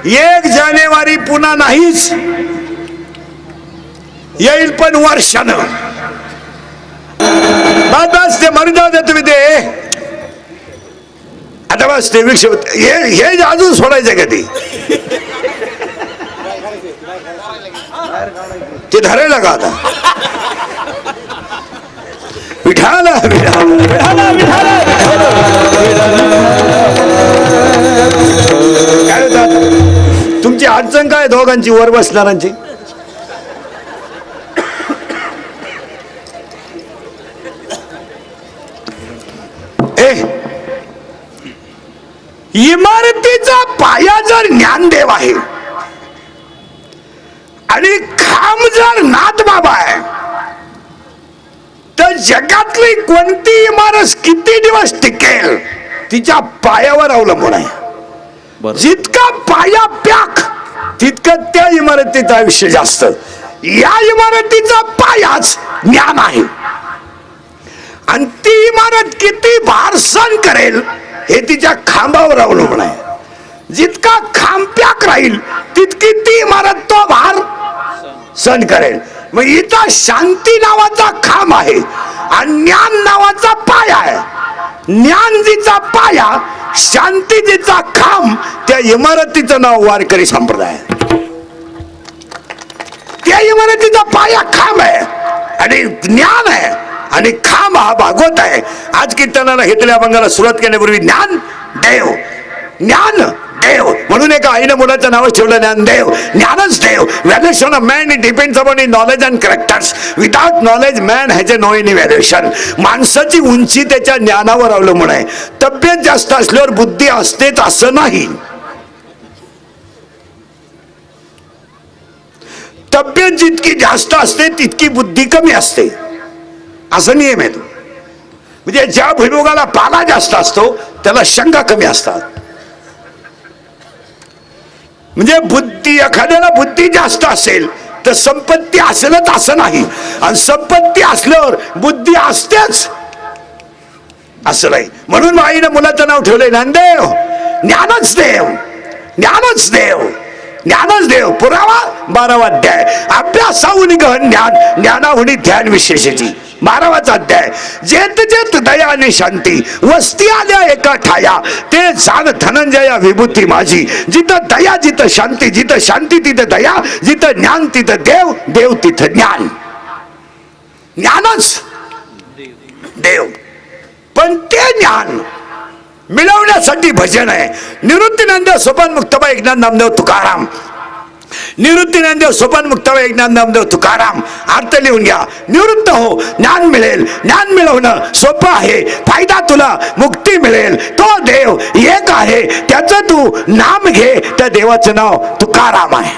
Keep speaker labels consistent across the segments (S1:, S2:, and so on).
S1: 1 जानेवारी पुन्हा नाहीच, येईल पण वर्षानं. बस ते मरून जाऊ दे तुम्ही ते. आता बस ते विक्षेप हे अजून सोडायचं का ते धरायला का आता. विठाला काय होतात तुमची अडचण काय दोघांची वर बसणारांची. इमारतीचा पाया जर ज्ञानदेव आहे आणि खांब जर नाथबाबा आहे तर जगातली कोणती इमारत किती दिवस टिकेल तिच्या पायावर अवलंबून आहे. जितका पाया पॅक तितकं त्या इमारतीचं आयुष्य जास्त. या इमारतीचा पायाच ज्ञान आहे आणि ती इमारत किती भार सहन करेल हे तिच्या खांबावर अवलंबून आहे. जितका खांब पॅक राहील तितकी ती इमारत तो भार सहन करेल. मग इथं शांती नावाचा खांब आहे आणि ज्ञान नावाचा पाया आहे. ज्ञान जिचा पाया, शांती जिचा खांब, त्या इमारतीचं नाव वारकरी संप्रदाय. त्या इमारतीचा पाया खांब आहे आणि ज्ञान आहे आणि खांब हा भागवत आहे. आज कीर्तनाला घेतलेल्या अभंगाला सुरुवात करण्यापूर्वी ज्ञान देव, ज्ञान देव म्हणून एका आईने मुलाचं नाव ठेवलं ज्ञानदेव. ज्ञानच देव. Valuation of man it depends upon his knowledge and characters. Without knowledge man has no any valuation. माणसाची उंची त्याच्या ज्ञानावर अवलंबून आहे. तब्येत जास्त असल्यावर बुद्धी असतेच असं नाही. तब्येत जितकी जास्त असते तितकी बुद्धी कमी असते असं नियम आहे. म्हणजे ज्या भुईमुगाला पाला जास्त असतो त्याला शंका कमी असतात. म्हणजे बुद्धी, एखाद्याला बुद्धी जास्त असेल तर संपत्ती असेलच असं नाही आणि संपत्ती असल्यावर बुद्धी असतेच असं नाही. म्हणून आईनं मुलाचं नाव ठेवलंय ज्ञानदेव. ज्ञानच देव, ज्ञानच देव, ज्ञानच देव. पुरावा 12वा अध्याय. अभ्यासाहून गहन ज्ञान, ज्ञानाहुनी ध्यान विशेषाची. 12वाचा अध्याय. जेत जेत दया आणि शांती वस्ती आल्या एका ठाया, ते जाण धनंजया विभूती माझी. जिथं दया जिथं शांती, जिथं शांती तिथं दया, जिथं ज्ञान तिथं देव, देव तिथं ज्ञान. ज्ञानच देव. पण ते ज्ञान मिळवण्यासाठी भजन आहे. निवृत्ती ज्ञानदेव, सोपान मुक्ताबाई, एकनाथ नामदेव, तुकाराम. निवृत्ती ज्ञानदेव, सोपान मुक्ताबाई, एकनाथ नामदेव, तुकाराम. अर्थ लिहून घ्या. निवृत्त हो, ज्ञान मिळेल. ज्ञान मिळवणं सोपं आहे. फायदा तुला, मुक्ती मिळेल. तो देव एक आहे, त्याचं तू नाम घे. त्या देवाचं नाव तुकाराम आहे.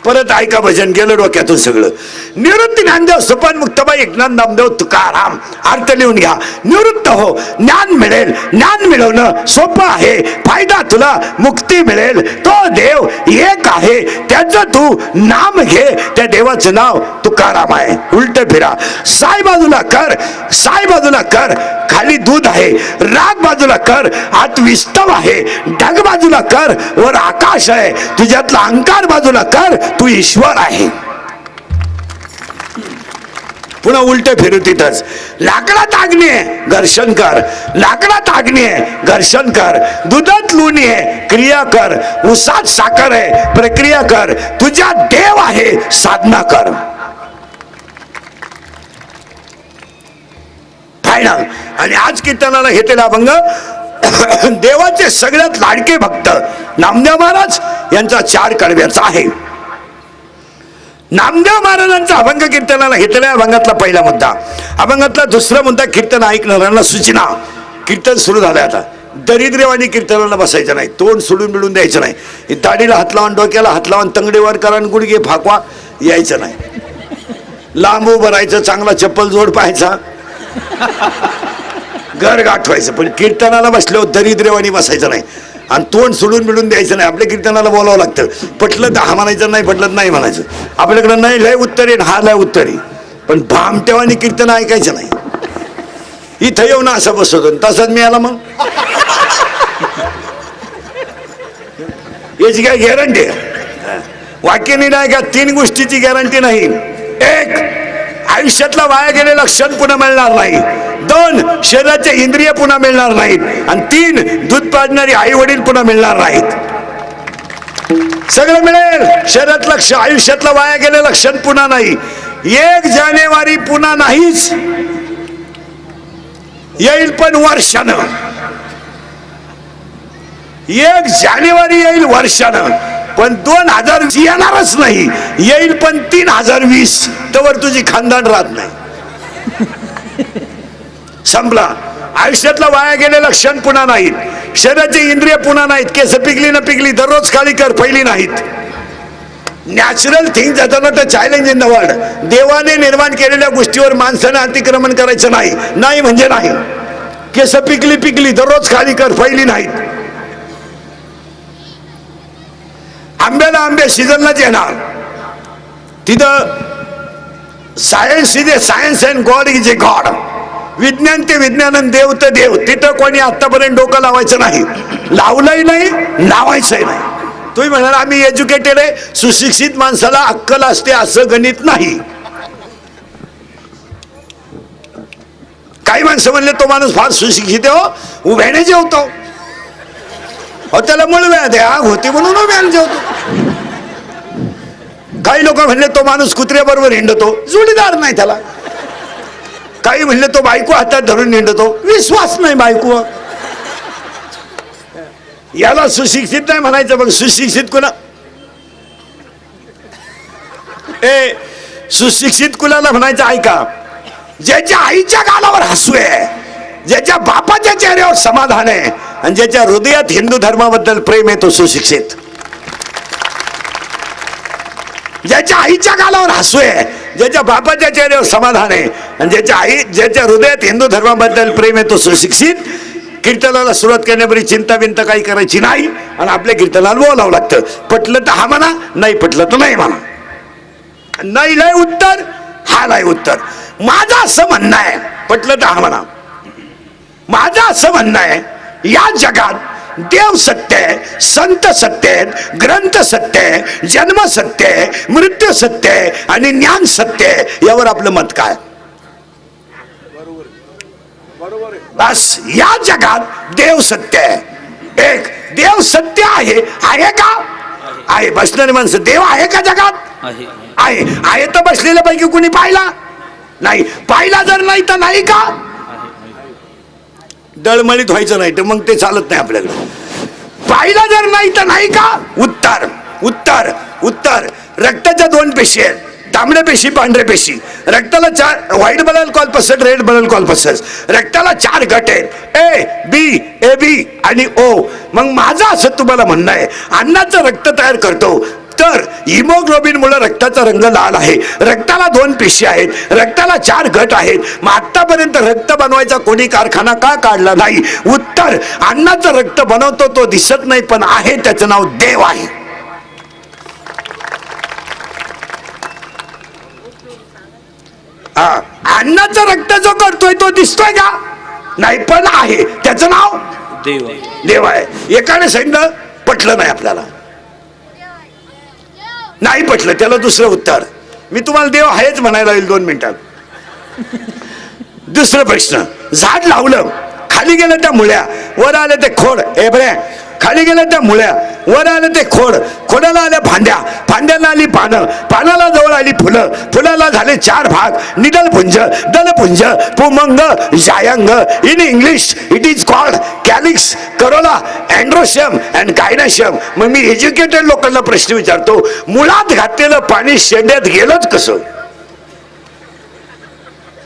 S1: परत ऐका भजन, गेलं डोक्यातून सगळं. निवृत्ती ज्ञानदेव, सोपान मुक्ताबाई, एकनाथ नामदेव, तुकाराम. अर्थ लिहून घ्या. निवृत्त हो, ज्ञान मिळेल. ज्ञान मिळवणं सोपं आहे. फायदा तुला, मुक्ती मिळेल. तो देव एक आहे, त्याचं तू नाम घे. त्या देवाचं नाव तुकाराम आहे. उलट फिरा. साई बाजूला कर, साई बाजूला कर, खाली दूध आहे. राग बाजूला कर, आत विस्तव आहे. ढग बाजूला कर, वर आकाश आहे. तुझ्यातला अहंकार बाजूला कर, तू ईश्वर आहे. पुन्हा उलट फिरू तिथंच. लाकडात अग्नी आहे, घर्षण कर. लाकडात अग्नी आहे, घर्षण कर. दुधात लोणी आहे, क्रिया कर. उसात साखर आहे, प्रक्रिया कर. तुझ्या देव आहे, साधना कर. फायनल. आणि आज कीर्तनाला घेतलेला अभंग देवाचे सगळ्यात लाडके भक्त नामदेव महाराज यांचा 4 कडव्याचा आहे. नामदेव महाराजांचा अभंग कीर्तनाला घेतलेल्या अभंगातला पहिला मुद्दा. अभंगातला दुसरा मुद्दा, कीर्तन ऐकणाऱ्यांना सूचना. कीर्तन सुरू झालंय आता. दरिद्रवाणी कीर्तनाला बसायचं नाही. तोंड सोडून मिळून द्यायचं नाही. दाढीला हात लावून, डोक्याला हात लावून, तंगडीवर करा, गुडघे फाकवा, यायचं नाही. लांब उभं राहायचं, चांगला चप्पल जोड पाहायचा, घर गाठवायचं. पण कीर्तनाला बसल्यावर दरिद्रवाणी बसायचं नाही आणि तोंड सोडून मिळून द्यायचं नाही. आपल्या कीर्तनाला बोलावं लागतं. पटलं तर हा म्हणायचं, नाही पटलं नाही म्हणायचं. आपल्याकडं नाही लय उत्तरे, हा लय उत्तरे. पण भामटेवानी कीर्तन ऐकायचं नाही. इथं येऊन असं बसवतो, तसंच मी आला. मग याची काय गॅरंटी आहे? वाक्याने नाही का 3 गोष्टीची गॅरंटी नाही. 1, आयुष्यातला वाया गेलेला क्षण पुन्हा मिळणार नाही. 2, शरीराचे इंद्रिय पुन्हा मिळणार नाहीत. आणि 3, दूध पाजणारी आई वडील पुन्हा मिळणार नाहीत. सगळं मिळेल, शरीरातलं आयुष्यातला वाया गेलेला क्षण पुन्हा नाही. 1 जानेवारी पुन्हा नाहीच, येईल पण वर्षानं. 1 जानेवारी येईल वर्षानं, पण 2020 येणारच नाही. येईल पण 3020, तवर तुझी खानदान राहत नाही. संपला. आयुष्यातला वाया गेलेला क्षण पुन्हा नाहीत, शरीराचे इंद्रिय पुन्हा नाहीत. केस पिकली न पिकली दररोज खाली कर, पहिली नाहीत. Natural things are not a challenge in the world. देवाने निर्माण केलेल्या गोष्टीवर माणसाने अतिक्रमण करायचं नाही. नाही म्हणजे नाही. केस पिकली दररोज खाली कर, पहिली नाहीत. आंब्याला आंबे सीझनलाच येणार. तिथं science is a science and God is a god. विज्ञान ते विज्ञान आणि देव ते देव. तिथं कोणी आतापर्यंत डोकं लावायचं नाही, लावलंही नाही, लावायचंही नाही. तुम्ही म्हणाल आम्ही एज्युकेटेड आहे, सुशिक्षित माणसाला अक्कल असते असं गणित नाही. काही माणसं म्हणले तो माणूस फार सुशिक्षित आहे, हो उभ्याने जेवतो, हो त्याला मुळव्या द्या होती म्हणून उभ्याने जेवतो. काही लोक म्हणले तो माणूस कुत्र्याबरोबर हिंडतो, जोडीदार नाही त्याला. काही म्हणले तो बायको हातात धरून हिंडतो, विश्वास नाही बायको. याला सुशिक्षित नाही म्हणायचं. मग सुशिक्षित कुणा सुशिक्षित कुणाला म्हणायचं? ऐका, ज्याच्या आईच्या गालावर हसू आहे, ज्याच्या बापाच्या चेहऱ्यावर समाधान आहे आणि ज्याच्या हृदयात हिंदू धर्माबद्दल प्रेम आहे तो सुशिक्षित. ज्याच्या आईच्या गालावर हसू आहे, ज्याच्या बापाच्या चेहऱ्यावर समाधान आहे आणि ज्याच्या हृदयात हिंदू धर्माबद्दल प्रेम आहे तो सुशिक्षित. कीर्तनाला सुरुवात करण्यापूर्वी चिंता बिंता काही करायची नाही आणि आपल्या कीर्तनाला बोलावं लागतं. पटलं तर हा म्हणा, नाही पटलं तर नाही म्हणा. नाही लय उत्तर, हा नाही उत्तर. माझं असं म्हणणं आहे, पटलं तर हा म्हणा. माझं असं म्हणणं आहे, या जगात देव सत्य आहे, संत सत्य आहेत, ग्रंथ सत्य आहे, जन्म सत्य आहे, मृत्यू सत्य आहे आणि ज्ञान सत्य आहे. यावर आपलं मत काय? बस, या जगात देव सत्य आहे. एक देव सत्य आहे. आहे का? आहे. बसणारी माणसं, देव आहे का जगात? आहे. आहे तर बसलेल्या पैकी कुणी पाहिला नाही. पाहिला जर नाही तर नाही का? दळमळीत व्हायचं नाही तर मग ते चालत नाही आपल्याला. पाहिला जर नाही तर नाही का? उत्तर उत्तर उत्तर. रक्ताच्या 2 पेशी आहेत, तांबड्या पेशी, पांढऱ्या पेशी. रक्ताला 4, white blood corpus, red blood corpus. रक्ताला 4 गट आहेत, ए बी, ए बी आणि ओ. मग माझं असं तुम्हाला म्हणणं आहे, अन्नाचं रक्त तयार करतो तर हिमोग्लोबिन मुळे रक्ताचा रंग लाल आहे. रक्ताला 2 पेशी आहेत, रक्ताला 4 गट आहेत. मग आतापर्यंत रक्त बनवायचा कोणी कारखाना का काढला नाही? उत्तर, अन्नाचं रक्त बनवतो तो दिसत नाही पण आहे, त्याचं नाव देव आहे. अन्नाचं रक्त जो करतोय तो दिसतोय का? नाही पण आहे, त्याचं नाव देव. देव आहे. एकाने सांगितलं, पटलं नाही आपल्याला, नाही पटलं, त्याला दुसरं उत्तर. मी तुम्हाला देव आहेच म्हणायला येईल 2 मिनिटात. दुसरा प्रश्न, झाड लावलं, खाली गेलं त्या मुळ्या, वर आले ते खोड. ए बरे, खाली गेलं त्या मुळ्या, वर आलं ते खोड, खोडाला आल्या फांद्या, फांद्याला आली पानं, पानाला जवळ आली फुलं, फुलाला झाले 4 भाग, निडलपुंज, दलपुंज, पुमंग, जायंग. In English it is called calyx, corolla, androecium and gynoecium. मग मी एज्युकेटेड लोकांना प्रश्न विचारतो, मुळात घातलेलं पाणी शेंड्यात गेलंच कसं?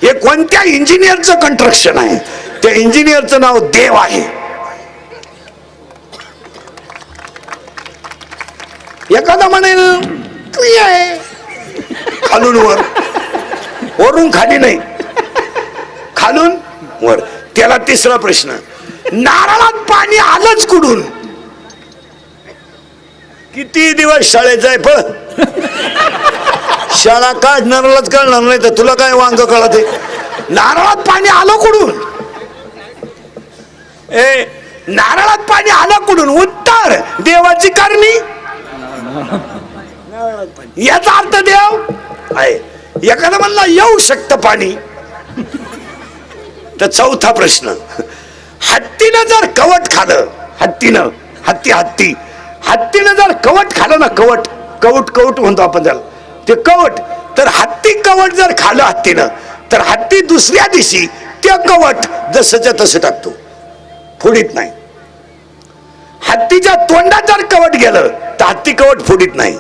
S1: हे कोणत्या इंजिनियरचं कंस्ट्रक्शन आहे? त्या इंजिनियरचं नाव देव आहे. एखादा म्हणेल खालून वर, वरून खाली नाही, खालून वर. त्याला तिसरा प्रश्न, नारळात पाणी आलंच कुठून? किती दिवस शाळेत जाय पण शाळा काढणारलाच कळणार नाही तर तुला काय वांग कळत आहे? नारळात पाणी आलं कुठून? नारळात पाणी आलं कुठून? उत्तर देवाची करणी. याचा अर्थ देव आहे. एखादा म्हणला येऊ शकतं पाणी, तर चौथा प्रश्न, हत्तीनं जर कवट खालं, हत्तीनं जर कवट खालं ना, कवट म्हणतो आपण त्याला, ते कवट, तर हत्ती कवट जर खालं हत्तीनं, तर हत्ती दुसऱ्या दिवशी ते कवट जसंच्या तसं टाकतो, फोडीत नाही. हत्तीच्या तोंडात जर कवट गेलं तर हत्ती कवट फोडीत नाही,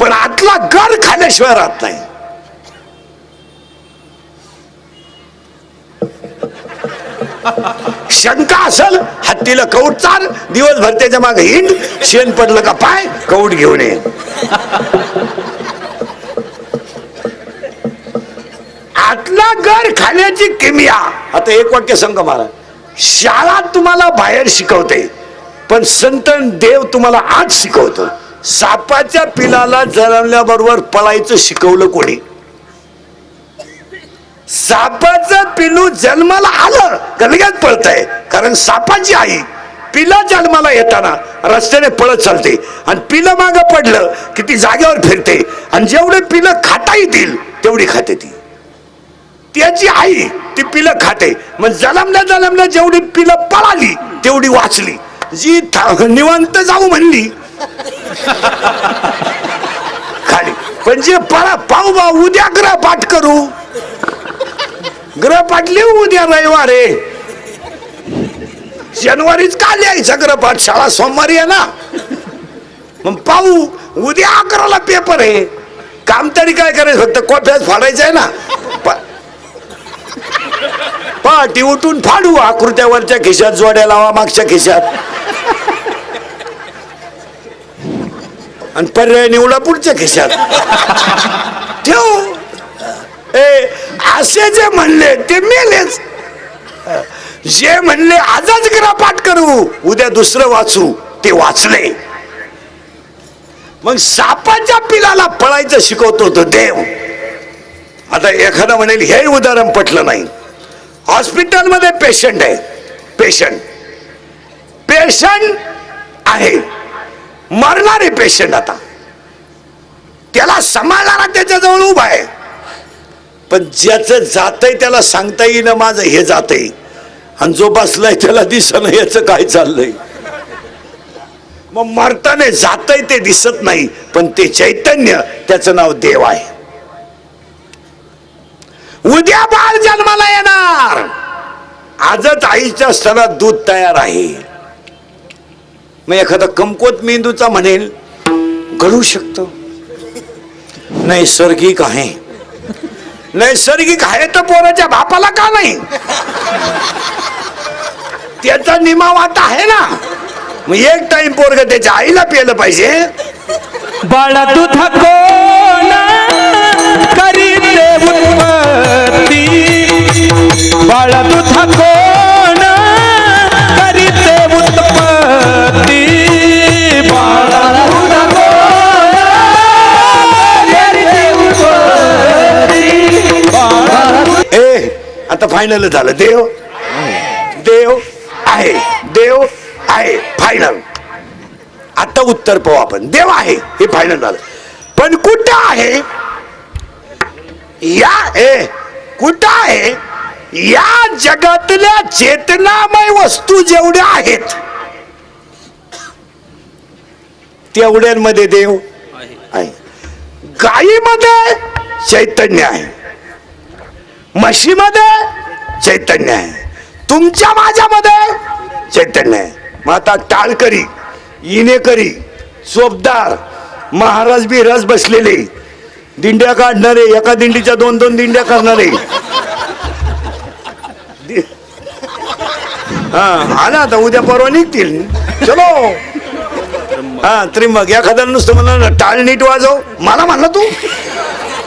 S1: पण आतला गर खाल्याशिवाय राहत नाही. शंका असल, हत्तीला कवट चाल, दिवसभर त्याच्या मागे हिंड, शेण पडलं का पाय कवट घेऊन ये. आतला गर खाण्याची किमया. आता एक वाक्य सांग मला, शाळा तुम्हाला बाहेर शिकवते, पण संत देव तुम्हाला आत शिकवतो. सापाच्या पिलाला जन्मल्याबरोबर पळायचं शिकवलं कोणी? सापाचं पिलू जन्माला आलं का लगेच पळतंय, कारण सापाची आई पिला जन्माला येताना रस्त्याने पळत चालते, आणि पिलं मागं पडलं की ती जागेवर फिरते, आणि जेवढे पिलं खाता येतील तेवढी खाते ती. त्याची आई ती पिलं खाते. मग जन्मल्या जेवढी पिलं पळाली तेवढी वाचली. जी निवांत जाऊ म्हणली खाली, पण जे पाहू बा उद्या ग्रहपाठ करू, ग्रहपाठ लिहू उद्या रविवार आहे, शनिवारीच का लिहायचं ग्रहपाठ, शाळा सोमवारी आहे ना, मग पाहू उद्या 11ला पेपर आहे, काम तरी काय करायचं, फक्त कॉफ्याच फाडायचं आहे ना. पहाटी उठून फाडू, आकृत्या वरच्या खिशात, जोड्या लावा मागच्या खिशात, आणि पर्याय निवडा पुढच्या खिशात ठेव. असे जे म्हणले ते मेलेच. जे म्हणले आजच ग्रहपाठ करू उद्या दुसरं वाचू, ते वाचले. मग सापाच्या पिलाला पळायचं शिकवतो तो देव. आता एखादा म्हणेल हे उदाहरण पटलं नाही. हॉस्पिटलमध्ये पेशंट आहे, पेशंट आहे, मरणारे पेशंट. आता त्याला सांभाळणारा त्याच्याजवळ उभा आहे, पण ज्याचं जातंय त्याला सांगता येईना माझं हे जातंय, आणि जो बसलाय त्याला दिसणं याचं काय चाललंय. मग मरताने जातंय ते दिसत नाही, पण ते चैतन्य, त्याचं नाव देव आहे. उद्या बाळ जन्माला येणार, आजच आईच्या स्तनात दूध तयार आहे. मग एखादा कमकुवत मेंदूचा म्हणेल घडू शकतो, नैसर्गिक आहे. नैसर्गिक आहे तर पोराच्या बापाला का नाही? त्याचा निमा वाटा आहे ना. मग एक टाइम पोरग त्याच्या आईला प्यायला पाहिजे.
S2: बाळा दूध कोण करीते उत्पत्ती, बाळा दूध कोण करीते उत्पत्ती, बाळा दूध कोण करीते उत्पत्ती, बाळा.
S1: आता फायनल झालं. देव आहे, देव आहे, फायनल. आता उत्तर पाहू आपण. देव आहे हे फायनल झालं, पण कुठं आहे? कुठं आहे? या जगातल्या चेतनामय वस्तू जेवढ्या आहेत तेवढ्यांमध्ये देव आहे. गायीमध्ये चैतन्य आहे, म्हशीमध्ये चैतन्य आहे, तुमच्या माझ्यामध्ये चैतन्य आहे. मग आता टाळकरी, इनेकरी, चोपदार, महाराज बी रस बसलेले, दिंड्या काढणारे, एका दिंडीच्या 2-2 दिंड्या करणारे. हा ना, आता उद्या परवा निघतील. चलो हा त्रिंबक. एखाद्याला नुसतं म्हणलं टाळ नीट वाजव, मला म्हणला तू,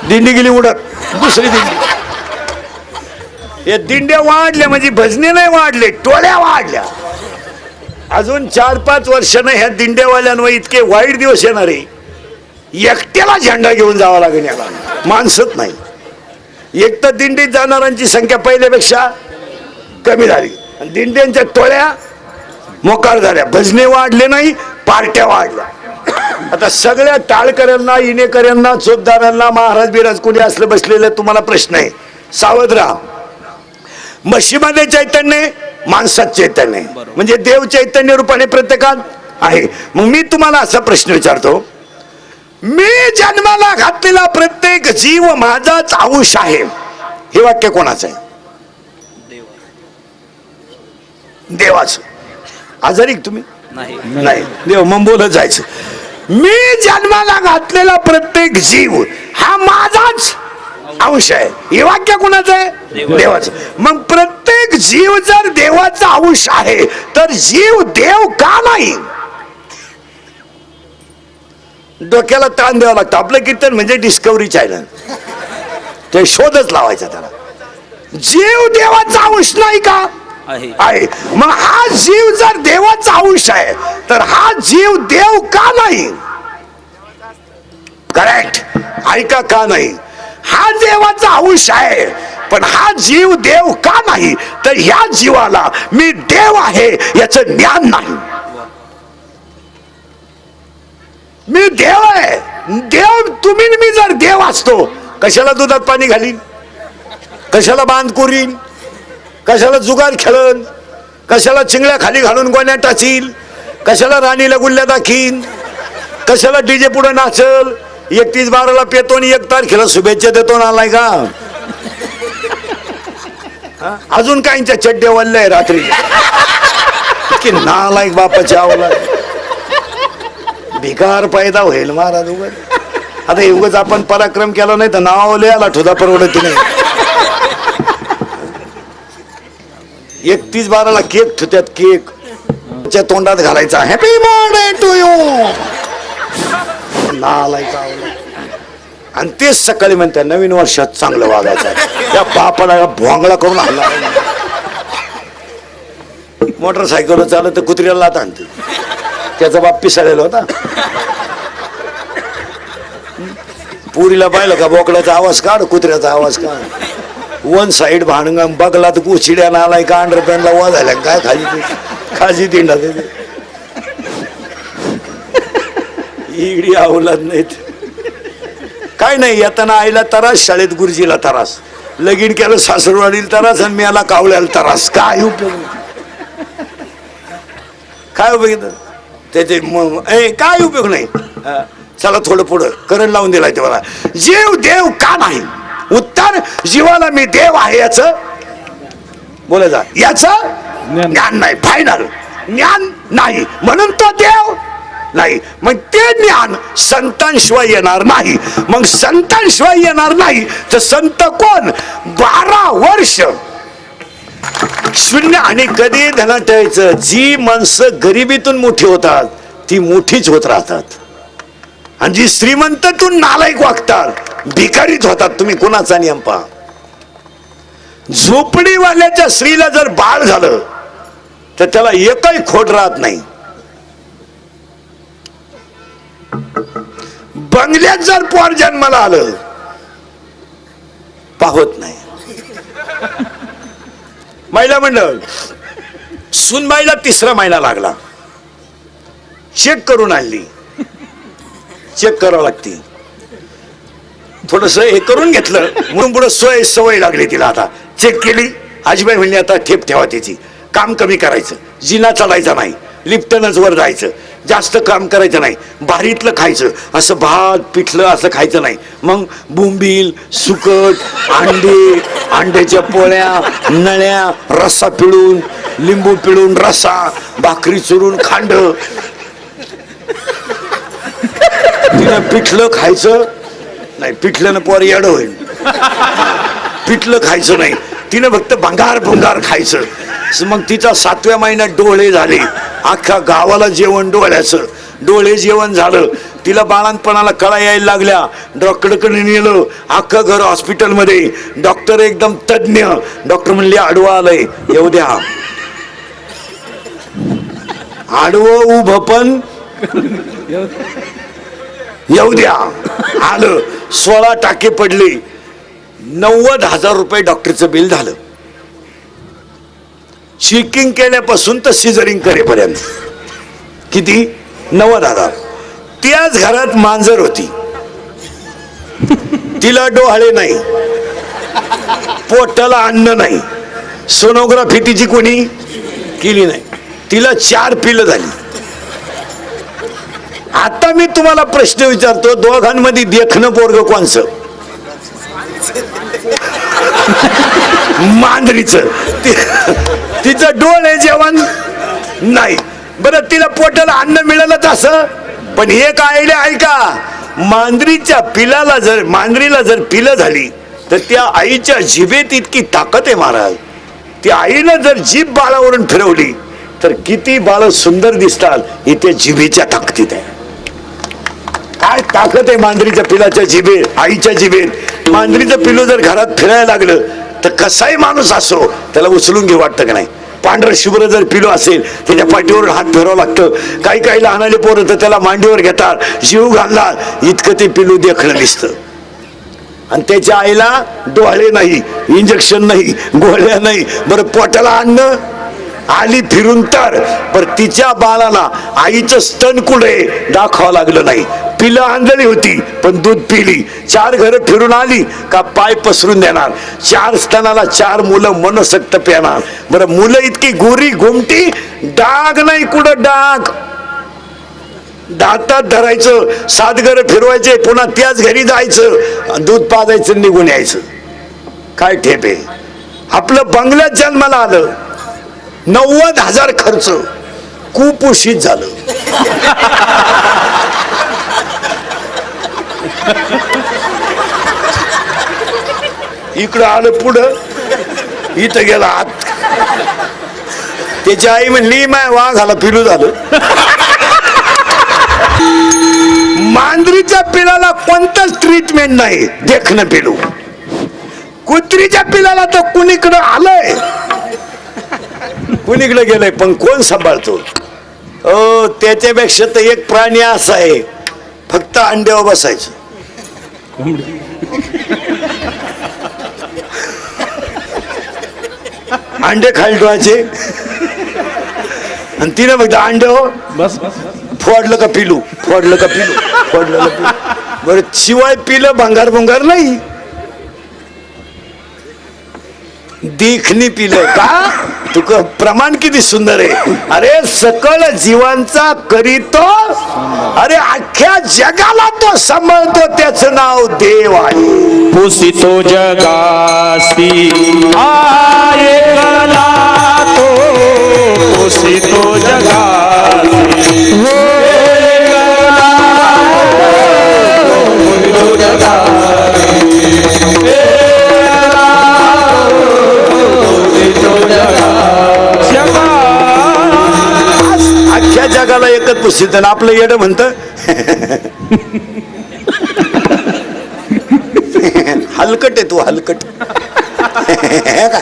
S1: दिंडी गेली उडत. दुसरी दिंडी. या दिंड्या वाढल्या म्हणजे भजने नाही वाढले, टोळ्या वाढल्या. अजून 4-5 वर्षानं ह्या दिंड्यावाल्यांवर इतके वाईट दिवस येणारे. एकट्याला झेंडा घेऊन जावा लागेल, याला माणसंच नाही. एक तर दिंडीत जाणाऱ्यांची संख्या पहिल्यापेक्षा कमी झाली, आणि दिंड्यांच्या टोळ्या मोकार झाल्या, भजने वाढले नाही, पार्ट्या वाढल्या. आता सगळ्या टाळकऱ्यांना, इनेकऱ्यांना, चोपदारांना, महाराज बिराज कोणी असलं बसलेलं, तुम्हाला प्रश्न आहे, सावध राहा. म्हशीमध्ये चैतन्य, माणसात चैतन्य, म्हणजे देव चैतन्य रूपाने प्रत्येकात आहे. मग मी तुम्हाला असा प्रश्न विचारतो, मी जन्माला घातलेला प्रत्येक जीव माझाच अंश आहे, हे वाक्य कोणाचं आहे? देवाचं. आजारी तुम्ही नाही, देव मग बोलत जायचं. मी जन्माला घातलेला प्रत्येक जीव हा माझाच अंश आहे, हे वाक्य कोणाचं आहे? देवाचं. मग प्रत्येक जीव जर देवाचा अंश आहे तर जीव देव का नाही? डोक्याला ताण द्यावा लागतो. आपलं कीर्तन म्हणजे डिस्कव्हरी चॅनल, ते शोधच लावायचा त्याला. जीव देवाचा अंश नाही का? आहे. मग हा जीव जर देवाचा अंश आहे तर हा जीव देव का नाही? करेक्ट. ऐका, का नाही? हा देवाचा अंश आहे पण हा जीव देव का नाही? तर ह्या जीवाला मी देव आहे याचं ज्ञान नाही. मी देव आहे, देव तुम्ही, मी जर देव असतो कशाला दुधात पाणी घालीन, कशाला बांध कोरीन, कशाला जुगार खेळन, कशाला चिंगळ्या खाली घालून गोण्या टाचील, कशाला राणीला गुल्ल्या दाखीन, कशाला डीजे पुढे नाचल, 31/12 पेतो आणि 1 तारखेला शुभेच्छा देतो नालाय का? अजून काहींच्या चड्डे वल्लय रात्री की नालायक बापाची आवला भिकार पैदा होईल महाराज. उगत आता उगच आपण पराक्रम केला नाही तर नाव लिहायला ठोदा परवडत नाही. 31/12 केक ठेवतात, केक च्या तोंडात घालायचा, हॅपी बर्थडे टू यू, नालायक आवला. आणि तेच सकाळी म्हणतात नवीन वर्षात चांगलं वागायचं. त्या बापाला भोंगळा करून हल्ला. मोटरसायकल चालत तर कुत्र्याला लात आणते, त्याचा बाप पिसाळलेला होता. पुरीला पाहिलं का बोकड्याचा आवाज काढ, कुत्र्याचा आवाज काढ. वन साइड भांडंग बघला तर कुचिड्या नालाय का अंडरपॅनला वा झाल्या काय खाली खाजी तिंडा देते. इडी आवलात नाहीत काय नाही. येताना आईला तरास, शाळेत गुरुजीला तरास, लगीन केलं सासरवाडीला तरास आणि मेला कावल्याला तरास. काय उपयोग, काय उपयोग त्याचे काय उपयोग नाही. चला थोडं पुढं करंट लावून दिलाय ते मला. जीव देव का नाही? उत्तर, जीवाला मी देव आहे याचं बोला जा, याचं ज्ञान नाही. फायनल ज्ञान नाही म्हणून तो देव नाही. मग ते ज्ञान संतांशिवाय येणार नाही. मग संतांशिवाय येणार नाही तर संत कोण? 12 वर्ष शून्य. आणि कधी ध्यानात ठेवायचं, जी माणसं गरिबीतून मोठी होतात ती मोठीच होत राहतात, आणि जी श्रीमंतातून नालायक वागतात भिकारीच होतात. तुम्ही कोणाचा नियम पहा. झोपडीवाल्याच्या स्त्रीला जर बाळ झालं तर त्याला एकही खोट राहत नाही. बंगल्यात जर पोर जन्माला आलं पाहत नाही. महिला मंडळ, सुनबाईला 3रा महिना लागला, चेक करून आणली. चेक करावं लागते, थोडस हे करून घेतलं म्हणून पुढे सवय लागली तिला. आता चेक केली, आजीबाई म्हणली आता ठेप ठेवा त्याची, काम कमी करायचं, जिना चढायचा नाही, लिफ्टनच वर जायचं, जास्त काम करायचं नाही, भारीतलं खायचं, असं भात पिठलं असं खायचं नाही. मग बोंबील, सुकट, अंडे, अंड्याच्या पोळ्या, नळ्या, रस्सा पिळून, लिंबू पिळून रस्सा, भाकरी चुरून खांड. तिनं पिठलं खायचं नाही, पिठल्यानं पोर येडं होईल. पिठलं खायचं नाही, तिनं फक्त भंगार खायचं. मग तिचा 7व्या महिन्यात डोळे झाले, अख्ख्या गावाला जेवण डोळ्याचं. डोळे जेवण झालं, तिला बाळांपणाला कळा यायला लागल्या. डॉक्टरकडे नेलं, अख्खं घर हॉस्पिटलमध्ये. डॉक्टर एकदम तज्ञ. डॉक्टर म्हणले आडवं आलंय, येऊ द्या. आडवं उभं पण येऊ द्या. आलं, 16 टाके पडले, 90,000 रुपये डॉक्टरचं बिल झालं. चेकिंग केल्यापासून तर सिझरिंग करेपर्यंत किती 90,000. त्याच घरात मांजर होती, तिला डोहाळे नाही, पोटाला अन्न नाही, सोनोग्राफी तिची कोणी केली नाही, तिला 4 पिलं झाली. आता मी तुम्हाला प्रश्न विचारतो, दोघांमध्ये देखणं पोरग कोणचं? मांजरीचं. तिचं डोळे जेवण नाही. बरं, तिला पोटाला अन्न मिळालंच असं, पण एक आयडिया आहे का? मांजरीला जर पिलं झाली तर त्या आईच्या जिभेत इतकी ताकद आहे महाराज. त्या आईनं जर जीभ बाळावरून फिरवली तर किती बाळ सुंदर दिसतात. इथे जिभेच्या ताकदीत आहे. काय ताकद आहे मांजरीच्या पिलाच्या जिभेत, आईच्या जिभेत. मांजरीचं पिलू जर घरात फिरायला लागलं तर कसाही माणूस असो त्याला उचलून घेऊ वाटतं का नाही? पांढरं शुभ्र जर पिलू असेल त्याच्या पाठीवर हात फिरावं लागतं. काही लहानाले पोरं तर त्याला मांडीवर घेतात, जीव घालणार. इतकं ते पिलू देखणं दिसतं. आणि त्याच्या आईला डोळे नाही, इंजेक्शन नाही, गोळ्या नाही. बरं, पोटाला अन्न आली फिरून तर, पर तिच्या बाळाला आईचं स्तन कुठे दाखवावं लागलं नाही. पिलं आंधळी होती पण दूध पिली. 4 घरं फिरून आली का पाय पसरून देणार. 4 स्तनाला 4 मुलं मनसक्त पेणार. बरं, मुलं इतकी गोरी घुमटी, डाग नाही कुठं डाग. दातात धरायचं, 7 घरं फिरवायचे, पुन्हा त्याच घरी जायचं, दूध पाजायचं, निघून यायचं. काय ठेपे. आपलं बंगल्यात जन्माला आलं, 90,000 खर्च, कुपोषित झालं. इकडं आलं पुढं, इथं गेला आत. त्याची आई म्हणली माय वाघाला पिलू झालं. मांजरीच्या पिलाला कोणतंच ट्रीटमेंट नाही, देखणं पिलू. कुत्रीच्या पिलाला तर कुणीकडं आलंय, कुणीकडे गेलंय, पण कोण सांभाळतो? त्याच्यापेक्षा तर एक प्राणी असा आहे, फक्त अंड्यावर बसायचं. अंडे खाली ठेवायचे आणि तिने फक्त अंड्यावर बस. फोडलं का पिलू, फोडलं का पिलू, फोडलं का पिलू. बरं, शिवाय पिलं भंगार नाही, देखणी पिलं का? तुक प्रमाण किती सुंदर आहे. अरे, सकळ जीवांचा करीतो, अरे अख्ख्या जगाला तो सांभाळतो, त्याचं नाव देव आहे.
S2: पुसितो जगासी एकला तो, पुसितो जगासी
S1: अख्ख्या जगाला एकच पुसित. आपलं येडं म्हणत हलकट आहे तू, हलकट. काय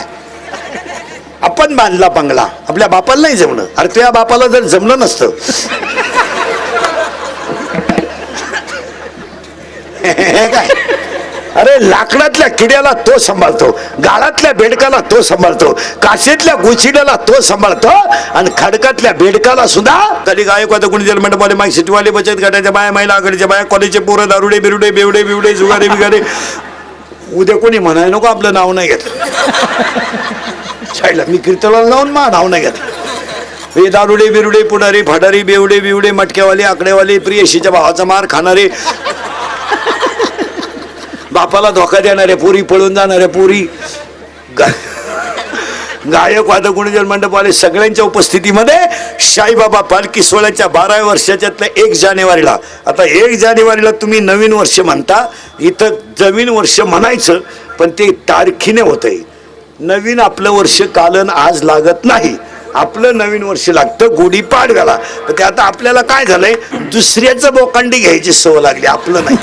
S1: आपण बांधला बंगला, आपल्या बापाला नाही जमलं. अरे तुझ्या बापाला जर जमलं नसतं काय, अरे लाकडातल्या किड्याला तो सांभाळतो, गाळातल्या बेडकाला तो सांभाळतो, काशेतल्या गुचिड्याला तो सांभाळतो, आणि खडकातल्या बेडकाला सुद्धा. कधी गायकवाद कोणी जन्मंडपवाले, माई सिटीवाले, बचत गटाच्या बाया, महिला आघाडीच्या बाया, कॉलेजचे पोरं, दारुडे बिरुडे, बेवडे बिवडे, जुगारे बिगारे. उद्या कोणी म्हणाय नको आपलं नाव नाही घेत. मी कीर्तनाला लावून मा नाव नाही घेत. हे दारुडे बिरुडे, पुढारी फाडारी, बेवडे बिवडे, मटक्यावाले, आकडेवाले, प्रियशीच्या भावाचा मार खाणारे, बापाला धोका देणारे पोरी, पळून जाणाऱ्या पोरी, गायक वादक गुणजन मंडपवाले, सगळ्यांच्या उपस्थितीमध्ये साईबाबा पालखी सोहळ्याच्या 12व्या वर्षाच्यातल्या 1 जानेवारीला. आता 1 जानेवारीला तुम्ही नवीन वर्ष म्हणता, इथं नवीन वर्ष म्हणायचं पण ते तारखीने होतंय. नवीन आपलं वर्ष कालन आज लागत नाही, आपलं नवीन वर्ष लागतं गुढीपाडव्याला. ते आता आपल्याला काय झालंय, दुसऱ्याचं बोकांडी घ्यायची सवय लागली, आपलं नाही.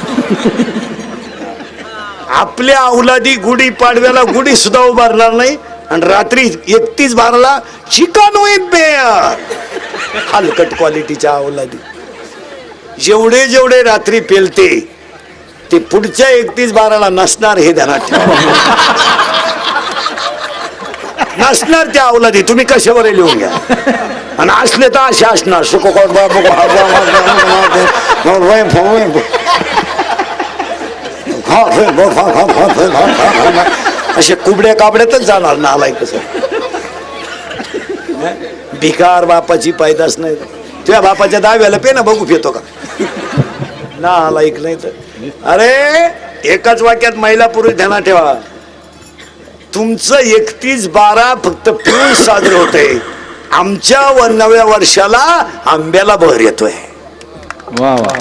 S1: आपल्या अवलादी गुढी पाडव्याला गुढी सुद्धा उभारणार नाही, आणि रात्री 31/12ला चिकन विथ बेअर. हलकट क्वालिटीच्या अवलादी. जेवढे रात्री पेलते ते पुढच्या 31/12ला नसणार, हे ध्यानात ठेवा. नसणार त्या अवलादी, तुम्ही कशावर लिहून घ्या. आणि असले तर असे असणार असे कुबड्या काबड्यातच जाणार ना. आलाय कसं भिकार बापाची पैदास नाही. तुझ्या बापाच्या दाव्याला पे ना बघू पितो का ना. आलायक नाही तर अरे एकाच वाक्यात महिला पुरुष ध्यानात ठेवा. तुमचं 31/12 फक्त पिऊन साजरं होतंय. आमच्या 9व्या वर्षाला आंब्याला बहर येतोय.
S2: वा वा.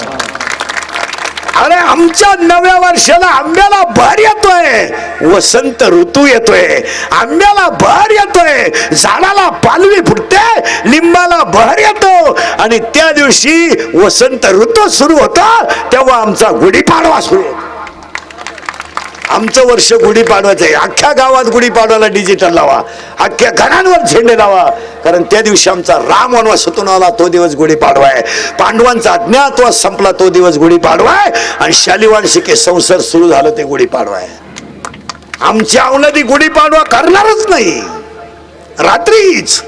S1: अरे आमच्या 9व्या वर्षाला आंब्याला बहर येतोय. वसंत ऋतू येतोय, आंब्याला बहर येतोय, झाडाला पालवी फुटते, लिंबाला बहर येतो. आणि त्या दिवशी वसंत ऋतू सुरू होता तेव्हा आमचा गुढीपाडवा सुरू होतो. आमचं वर्ष गुढीपाडवाचं आहे. अख्ख्या गावात गुढीपाडवाला डिजिटल लावा, अख्ख्या घरांवर झेंडे लावा. कारण त्या दिवशी आमचा राम वनवासातून आला तो दिवस गुढीपाडवा आहे. पांडवांचा अज्ञातवास संपला तो दिवस गुढीपाडवा आहे. आणि शालिवान शिके संसार सुरू झालं ते गुढीपाडवा आहे. आमच्या अवलादी गुढीपाडवा करणारच नाही. रात्रीच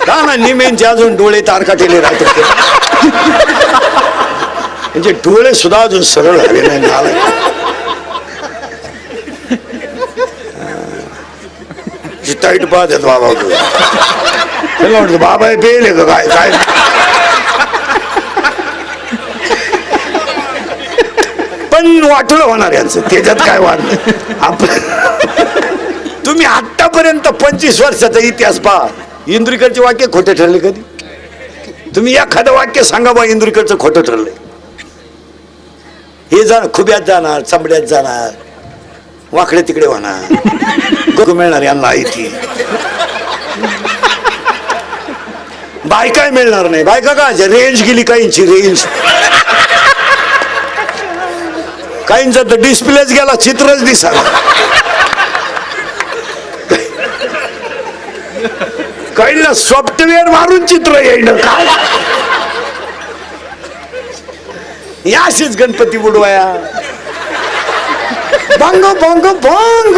S1: का ना निमेंचे अजून डोळे तारकाटेले राहतात. म्हणजे डोळे सुद्धा अजून सरळ झाले नाही. टाईट पाहत येतो बाबा. त्याला म्हणतो बाबा पेले का काय काय. पण वाटलं होणार यांचं, त्याच्यात काय वाढ आपण. तुम्ही आतापर्यंत 25 वर्षाचा इतिहास पहा. इंदुरीकरचे वाक्य खोटे ठरले कधी? तुम्ही एखादं वाक्य सांगा बा इंदुरीकरचं खोटं ठरलंय. हे जाण खुब्यात जाणार, चमड्यात जाणार, वाकडे तिकडे होणार, गो मिळणार यांना इथे. बायका मिळणार नाही. बायका का रेंज गेली, काहींची रेंज, काहींचा तर डिस्प्लेच गेला, चित्रच दिसणार. काहींना सॉफ्टवेअर मारून चित्र येईन. काय याशीच गणपती बुडवाया. बांग बांग बांग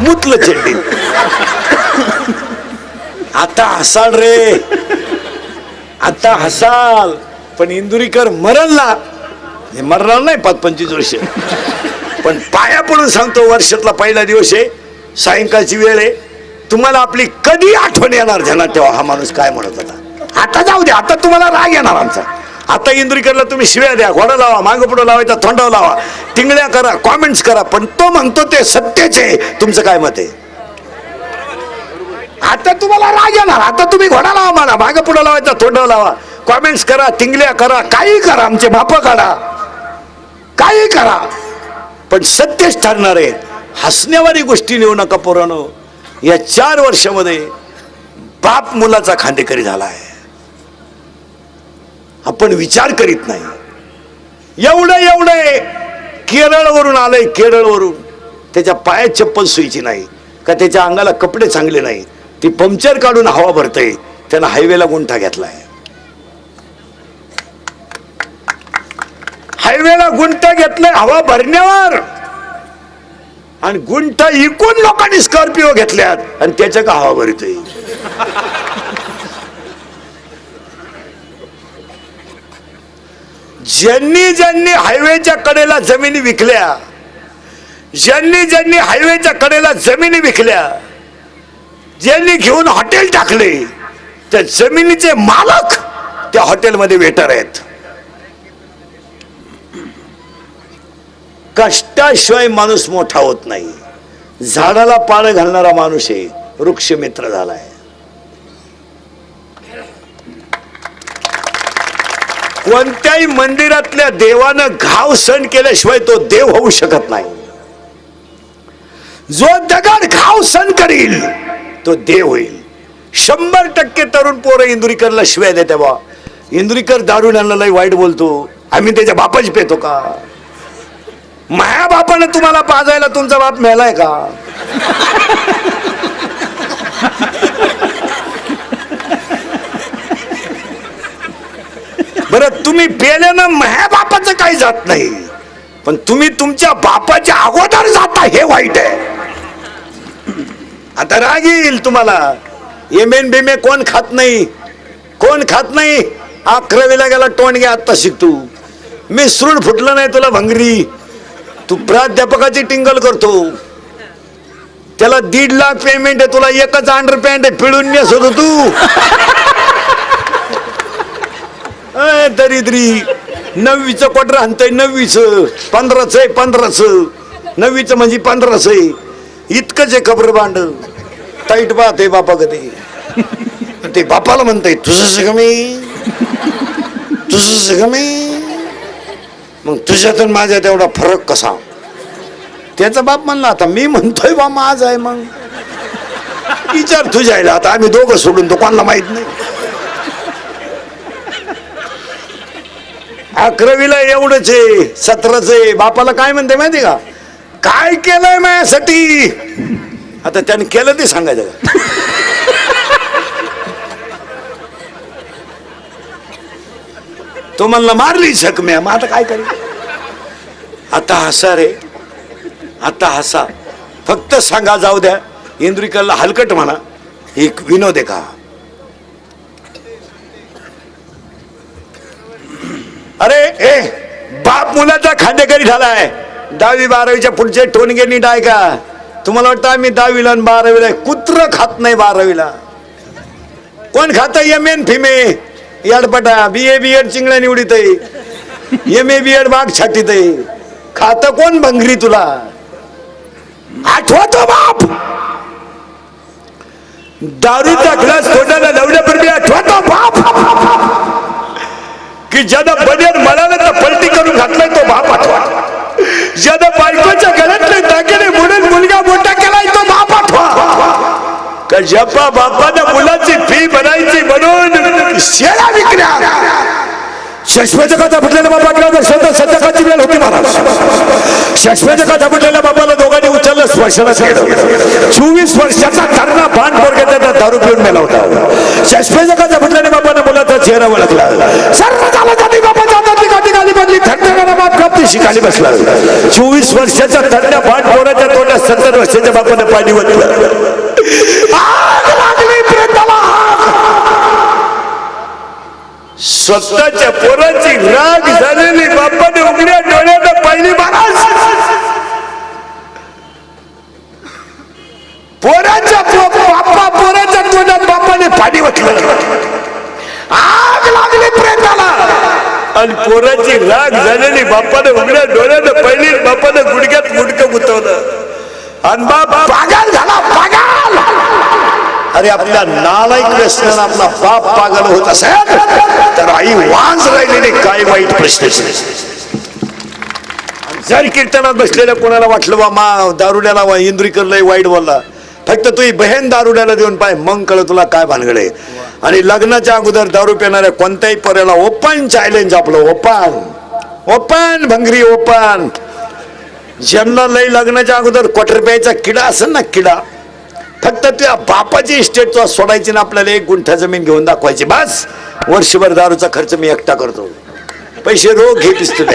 S1: मुतलं चेंडी. आता हसाल रे, आता हसाल. पण इंदुरीकर मरलला, हे मरणार नाही 25 वर्ष. पण पाया पडून सांगतो, वर्षातला पहिला दिवस आहे, सायंकाळची वेळ आहे. तुम्हाला आपली कधी आठवण येणार ध्यानात ठेवा. हा माणूस काय म्हणत होता. आता जाऊ द्या, आता तुम्हाला राग येणार आमचा. आता इंदुरीकरला तुम्ही शिव्या द्या, घोडा लावा, मागं पुढं लावायचा, थोंडाव लावा, टिंगड्या करा, कॉमेंट्स करा, पण तो म्हणतो ते सत्याचे आहे. तुमचं काय मत आहे? आता तुम्हाला राग येणार. आता तुम्ही घोडा लावा, मला मागं पुढं लावायचा, थोंडाव लावा, कॉमेंट्स करा, टिंगल्या करा, काही करा, आमचे बाप काढा, काही करा, पण सत्यच ठरणार आहे. हसण्यावारी गोष्टी नेऊ नका पोरांनो. या 4 वर्षामध्ये बाप मुलाचा खांदेकरी झाला आहे. आपण विचार करीत नाही. एवढं केरळवरून आलंय, केरळवरून. त्याच्या पायात चप्पल सुईची नाही का, त्याच्या अंगाला कपडे चांगले नाही, ती पंक्चर काढून हवा भरतय. त्यानं हायवेला गुंठा घेतलाय. हायवेला गुंठा घेतलाय हवा भरण्यावर. आणि गुंठा इकून लोकांनी स्कॉर्पिओ घेतल्यात आणि त्याच्या का हवा भरतोय. ज्यांनी हायवेच्या कडेला जमिनी विकल्या, ज्यांनी हायवेच्या कडेला जमिनी विकल्या, ज्यांनी घेऊन हॉटेल टाकले, त्या जमिनीचे मालक त्या हॉटेलमध्ये वेटर आहेत. कष्टाशिवाय माणूस मोठा होत नाही. झाडाला पाळं घालणारा माणूस आहे, वृक्ष मित्र झालाय. कोणत्याही मंदिरातल्या देवानं घाव सण केल्याशिवाय तो देव होऊ शकत नाही. जो दगड घाव सण करील तो देव होईल. 100% तरुण पोरं इंदुरीकरला शिवाय देते बा. इंदुरीकर दारू आणला लय वाईट बोलतो, आम्ही त्याच्या बापाची पेतो का? माया बापानं तुम्हाला पाजायला तुमचा बाप मेलाय का? बरं तुम्ही पेल्यानं माया बापाचं काही जात नाही, पण तुम्ही तुमच्या बापाच्या अगोदर जाता हे वाईट आहे. आता राग येईल तुम्हाला. एमेन बेमे कोण खात नाही, कोण खात नाही. 11वीला गेला टोणगे आत्ता शिकतो. मिसरूड फुटलं नाही तुला भंगरी. तू प्राध्यापकाची टिंगल करतो. त्याला 1.5 लाख पेमेंट आहे, तुला एकच अंडरपॅन्ट आहे, पिळून नेसत हो तू. दरिद्री 9वीचं क्वार्टर आणतंय. 9वीचं 15चं आहे, 15चं 9वीचं म्हणजे 15चं आहे. इतकंच आहे खबर भांड. टाईट बात आहे बापा कधी. ते बापाला म्हणतंय तुझं कमी, तुझं कमी. मग तुझ्यात माझ्या तेवढा फरक कसा. त्याचा बाप म्हणला आता मी म्हणतोय बा माझ आहे. मग विचार तुझ्याला. आता आम्ही दोघं सोडून तो कोणाला माहित नाही. 11वीला एवढंच आहे, 17च आहे. बापाला काय म्हणते माहिती का, काय केलंय माझ्यासाठी. आता त्याने केलं ते सांगायचं का. तो म्हणला मारली जखम्या. मग आता काय करेल. आता हसा रे, आता हसा. फक्त सांगा जाऊ द्या. इंद्रिकलला हलकट म्हणा. एक विनोद आहे का. अरे ए बाप मुलाचा खांदेकरी झालाय. 10वी 12वीच्या पुढचे टोनगे नीट आहे का. तुम्हाला वाटतं आम्ही 10वीला आणि 12वीला. कुत्र खात नाही 12वीला. कोण खात एम फिमे याडपटा. BA BEd चिंगड्या निवडीत आहे. MA BEd बाग छाटीत आहे. खात कोण भंगरी तुला. आठवतो बाप. दारूचा ग्लास तोंडाला लावल्यापूर्वी आठवतो बाप की ज्यानं बनेर म्हणाला तर पलटी करून घातलाय तो बाप आठवा. ज्यानं बायकोच्या गळ्यातले दागिने म्हणून मुलगा मोठा केलाय तो बाप आठवा. का जपा बापानं मुलाची फी भरायची म्हणून शेळा विकल्या. शश्वजकाचा फुटलेल्या बापाला संध्याकाळची वेळ होती महाराज. शश्वजकाचा फुटलेल्या बापाला दोघांनी उचललं, स्पर्शाला केलं. 24 वर्षाचा तरणा भान पोरग्याचा दारू पिऊन मेला होता. शश्वजकाचा फुटलेल्या बापानं मुलाचा चेहरा ओळखला. सर्व झालं जाती बापाच्या हातातली गाठी गाली बदली. थंडगारा बाप प्राप्ती शिकाली बसला. 24 वर्षाचा तरणा भान पोराच्या तोंडात 70 वर्षाच्या बापानं पाणी ओतलं. आग लागली प्रेताला. स्वतःच्या पोराची राग झालेली बापाने उघड्या डोळ्यानं पाहिली महाराज. पोराच्या तोंडात बापाने पाणी ओतलं. आग लागली प्रेताला. आणि पोराची राग झालेली बापाने उघड्या डोळ्यानं पाहिली. बापानं गुडघ्यात गुडकं गुंतवलं आणि बाप पागल झाला. पागल. अरे आपल्या नालायक व्यसनानं आपला बाप पागल होत असेल तर आई वांज राहिलेले काय वाईट प्रश्न. जर कीर्तनात बसलेल्या कोणाला वाटलं बा मा दारुड्याला इंद्रिकरला वाईट बोलला, फक्त तुझी बहीण दारुड्याला देऊन पाय, मग कळ तुला काय भानगडे. आणि लग्नाच्या अगोदर दारू पिणाऱ्या कोणत्याही पोऱ्याला ओपन चॅलेंज आपलं. ओपन ओपन भंगरी ओपन. ज्यांना लई लग्नाच्या अगोदर क्वार्टर प्यायचा किडा असेल ना, किडा, फक्त त्या बापाची इस्टेट तो सोडायची ना. आपल्याला 1 गुंठा जमीन घेऊन दाखवायची. बस वर्षभर दारूचा खर्च मी एकटा करतो. पैसे रोग घे पिस्तूल.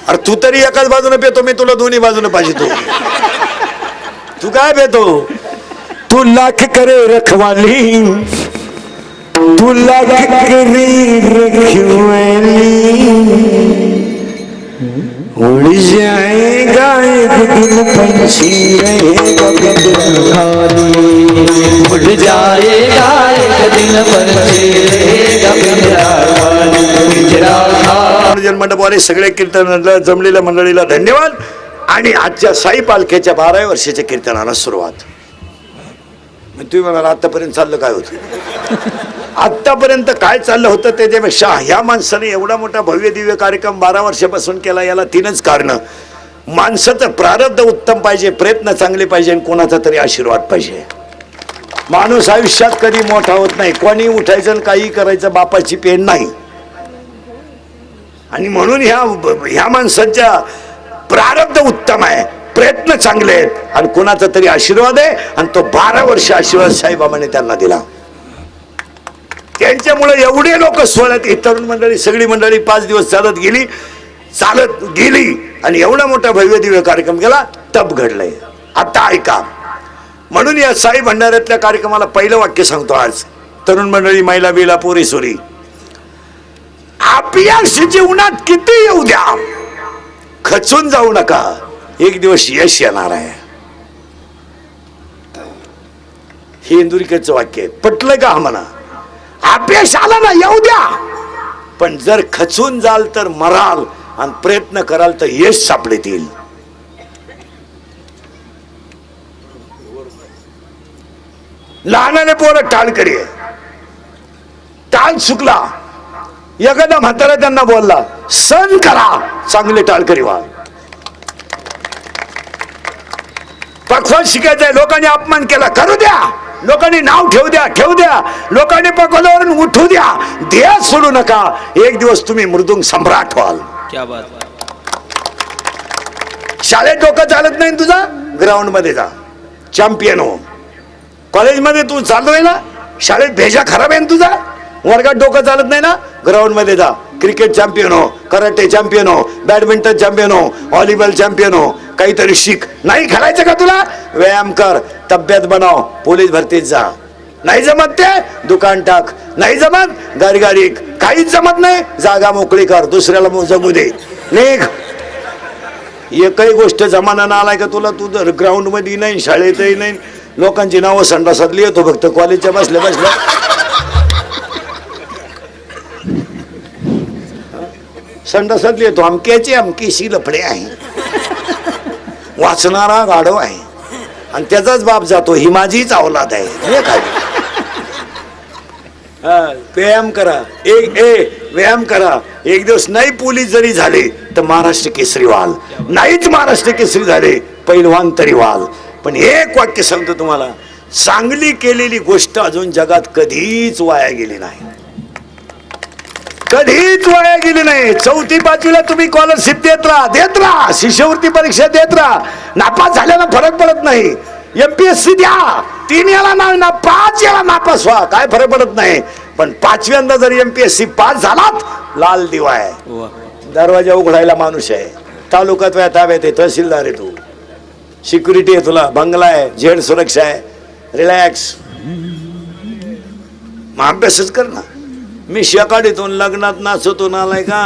S1: अरे तू तरी एकाच बाजूने पेतो, मी तुला दोन्ही बाजूने पाहिजे. तू काय पेतो. तू लाख करे रखवाली, तू लाख करे रखवाली, उड़ जाएगा एक दिन पंछी रहेगा पिंजरा खाली.
S2: उड़ जाएगा एक दिन पंछी रहेगा पिंजरा खाली. पिंजरा खाली.
S1: मंडपवाले सगळे कीर्तनाला जमलेल्या मंडळीला धन्यवाद. आणि आजच्या साई पालख्याच्या 12व्या वर्षाच्या कीर्तनाला सुरुवात. तुम्ही म्हणाल आतापर्यंत चाललं काय होतं. आतापर्यंत काय चाललं होतं त्याच्यापेक्षा ह्या माणसाने एवढा मोठा भव्य दिव्य कार्यक्रम 12 वर्षापासून केला. याला 3च कारण. माणसाचं प्रारब्ध उत्तम पाहिजे, प्रयत्न चांगले पाहिजे, आणि कोणाचा तरी आशीर्वाद पाहिजे. माणूस आयुष्यात कधी मोठा होत नाही. कोणी उठायचं आणि काही करायचं बापाची पेन नाही. आणि म्हणून ह्या माणसाच्या प्रारब्ध उत्तम आहे, प्रयत्न चांगले आहेत, आणि कोणाचा तरी आशीर्वाद आहे. आणि तो 12 वर्ष आशीर्वाद साईबाबाने त्यांना दिला. त्यांच्यामुळे एवढे लोक सोहळ्यात. ही तरुण मंडळी सगळी मंडळी 5 दिवस चालत गेली. चालत गेली आणि एवढा मोठा भव्य दिव्य कार्यक्रम केला, तप घडलंय. आता ऐका, म्हणून या साई भंडाऱ्यातल्या कार्यक्रमाला पहिलं वाक्य सांगतो आज. तरुण मंडळी, महिला बिला, पोरी सोरी, अपयश जीवनात किती येऊ द्या, खचून जाऊ नका, एक दिवस यश येणार आहे. हे इंदुरीकरचं वाक्य आहे. पटलं का म्हणा? अपयश आला ना येऊ द्या, पण जर खचून जाल तर मराल आणि प्रयत्न कराल तर यश सापडेल. लहानाने पोरं टाळ करी, टाळ चुकला, एखादा म्हातारा त्यांना बोलला, सण करा, चांगले टाळकरी व्हा. पखवाज शिकायचंय, लोकांनी अपमान केला, करू द्या. लोकांनी नाव ठेवू द्या. लोकांनी पखवाजावरून उठू द्या, देह सोडू नका. एक दिवस तुम्ही मृदुंग सम्राट व्हाल.
S2: क्या बात.
S1: शाळेत डोकं चालत नाही तुझा, ग्राउंड मध्ये जा, चॅम्पियन हो. कॉलेजमध्ये तू चालतोय ना, शाळेत भेजा खराब आहे ना तुझा, वर्गात डोकं चालत नाही ना, ग्राउंड मध्ये जा, क्रिकेट चॅम्पियन हो, कराटे चॅम्पियन हो, बॅडमिंटन चॅम्पियन हो, व्हॉलीबॉल चॅम्पियन हो. काहीतरी शिक. नाही खेळायचं का तुला? व्यायाम कर, तब्येत बनव, पोलीस भरतीत जा. नाही जमत ते दुकान टाक, नाही जमत गाडी, काहीच जमत नाही, जागा मोकळी कर, दुसऱ्याला जगू दे, निघ. एकही गोष्ट जमाना आलाय का तुला? तू जर ग्राउंड मध्ये नाही, शाळेतही नाही, लोकांची नावं संडासातली येतो फक्त कॉलेजच्या बसल्या संडासातली येतो. अमकीशी लफडे आहे, वाचणारा गाढव आहे आणि त्याचाच बाप जातो, ही माझीच अवलाद आहे. काय व्यायाम करा, व्यायाम करा. एक दिवस नाही पोलीस जरी झाले तर महाराष्ट्र केसरी व्हाल, नाहीच महाराष्ट्र केसरी झाले पैलवान तरी व्हाल. पण एक वाक्य सांगतो तुम्हाला, चांगली केलेली गोष्ट अजून जगात कधीच वाया गेली नाही, कधीच वाया गेली नाही. 4थी 5वीला तुम्ही स्कॉलरशिप देत राहा, शिष्यवृत्ती परीक्षा देत राहा, नापास झाल्यानं फरक पडत नाही. MPSC द्या, 3 वेळा ना 5 वेळा नापास व्हा, काय फरक पडत नाही. पण 5व्यांदा जर MPSC पास झालात, लाल दिवा आहे, दरवाजा उघडायला माणूस आहे. तालुक्यात ताब्यात आहे, तहसीलदार आहे, तू सिक्युरिटी आहे, तुला बंगला आहे, झेड सुरक्षा आहे, रिलॅक्स. मग अभ्यासच कर ना. मी शेकाडीतून लग्नात नाचतो नालाय का,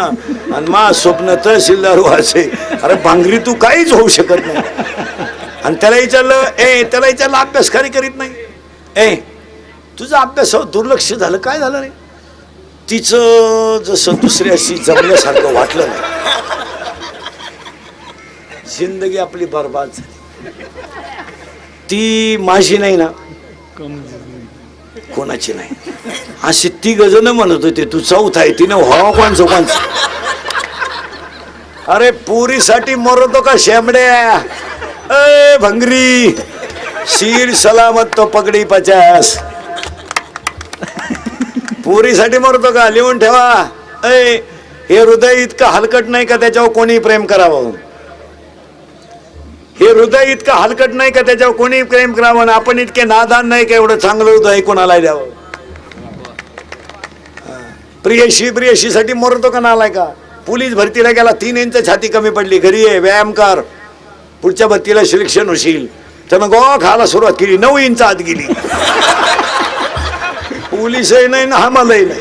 S1: आणि मा स्वप्न तहसीलदार व्हायचे. अरे भांगरी, तू काहीच होऊ शकत नाही. आणि त्याला विचारलं अभ्यास खरी करीत नाही. तुझा अभ्यास दुर्लक्ष झालं, काय झालं रे? तिचं जसं दुसऱ्याशी जमल्यासारखं वाटलं नाही, जिंदगी आपली बरबाद झाली. ती माझी नाही ना, कोणाची नाही, अशी 3 जण म्हणत होते. तू 4था आहे, तिने व्हावं कोणचं. अरे पुरीसाठी मरतो का शेंबड्या? भंगरी, शीर सलामत तो पगडी 50. पुरीसाठी मरतो का? लिहून ठेवा. हे हृदय इतकं हलकट नाही का त्याच्यावर कोणी प्रेम करावं? हे हृदय इतकं हलकट नाही का त्याच्यावर कोणी प्रेम करावं? आपण इतके नादान नाही का एवढं चांगलं हृदय कोणाला द्यावं? प्रियशी साठी मरतो का नालाय का? पोलीस भरतीला गेला, 3 इंच छाती कमी पडली, घरी आहे, व्यायाम कर, पुढच्या भरतीला सिलेक्शन होशील. तर मग खायला सुरुवात केली, 9 इंच आत गेली. पोलीसही नाही ना आम्हालाही नाही.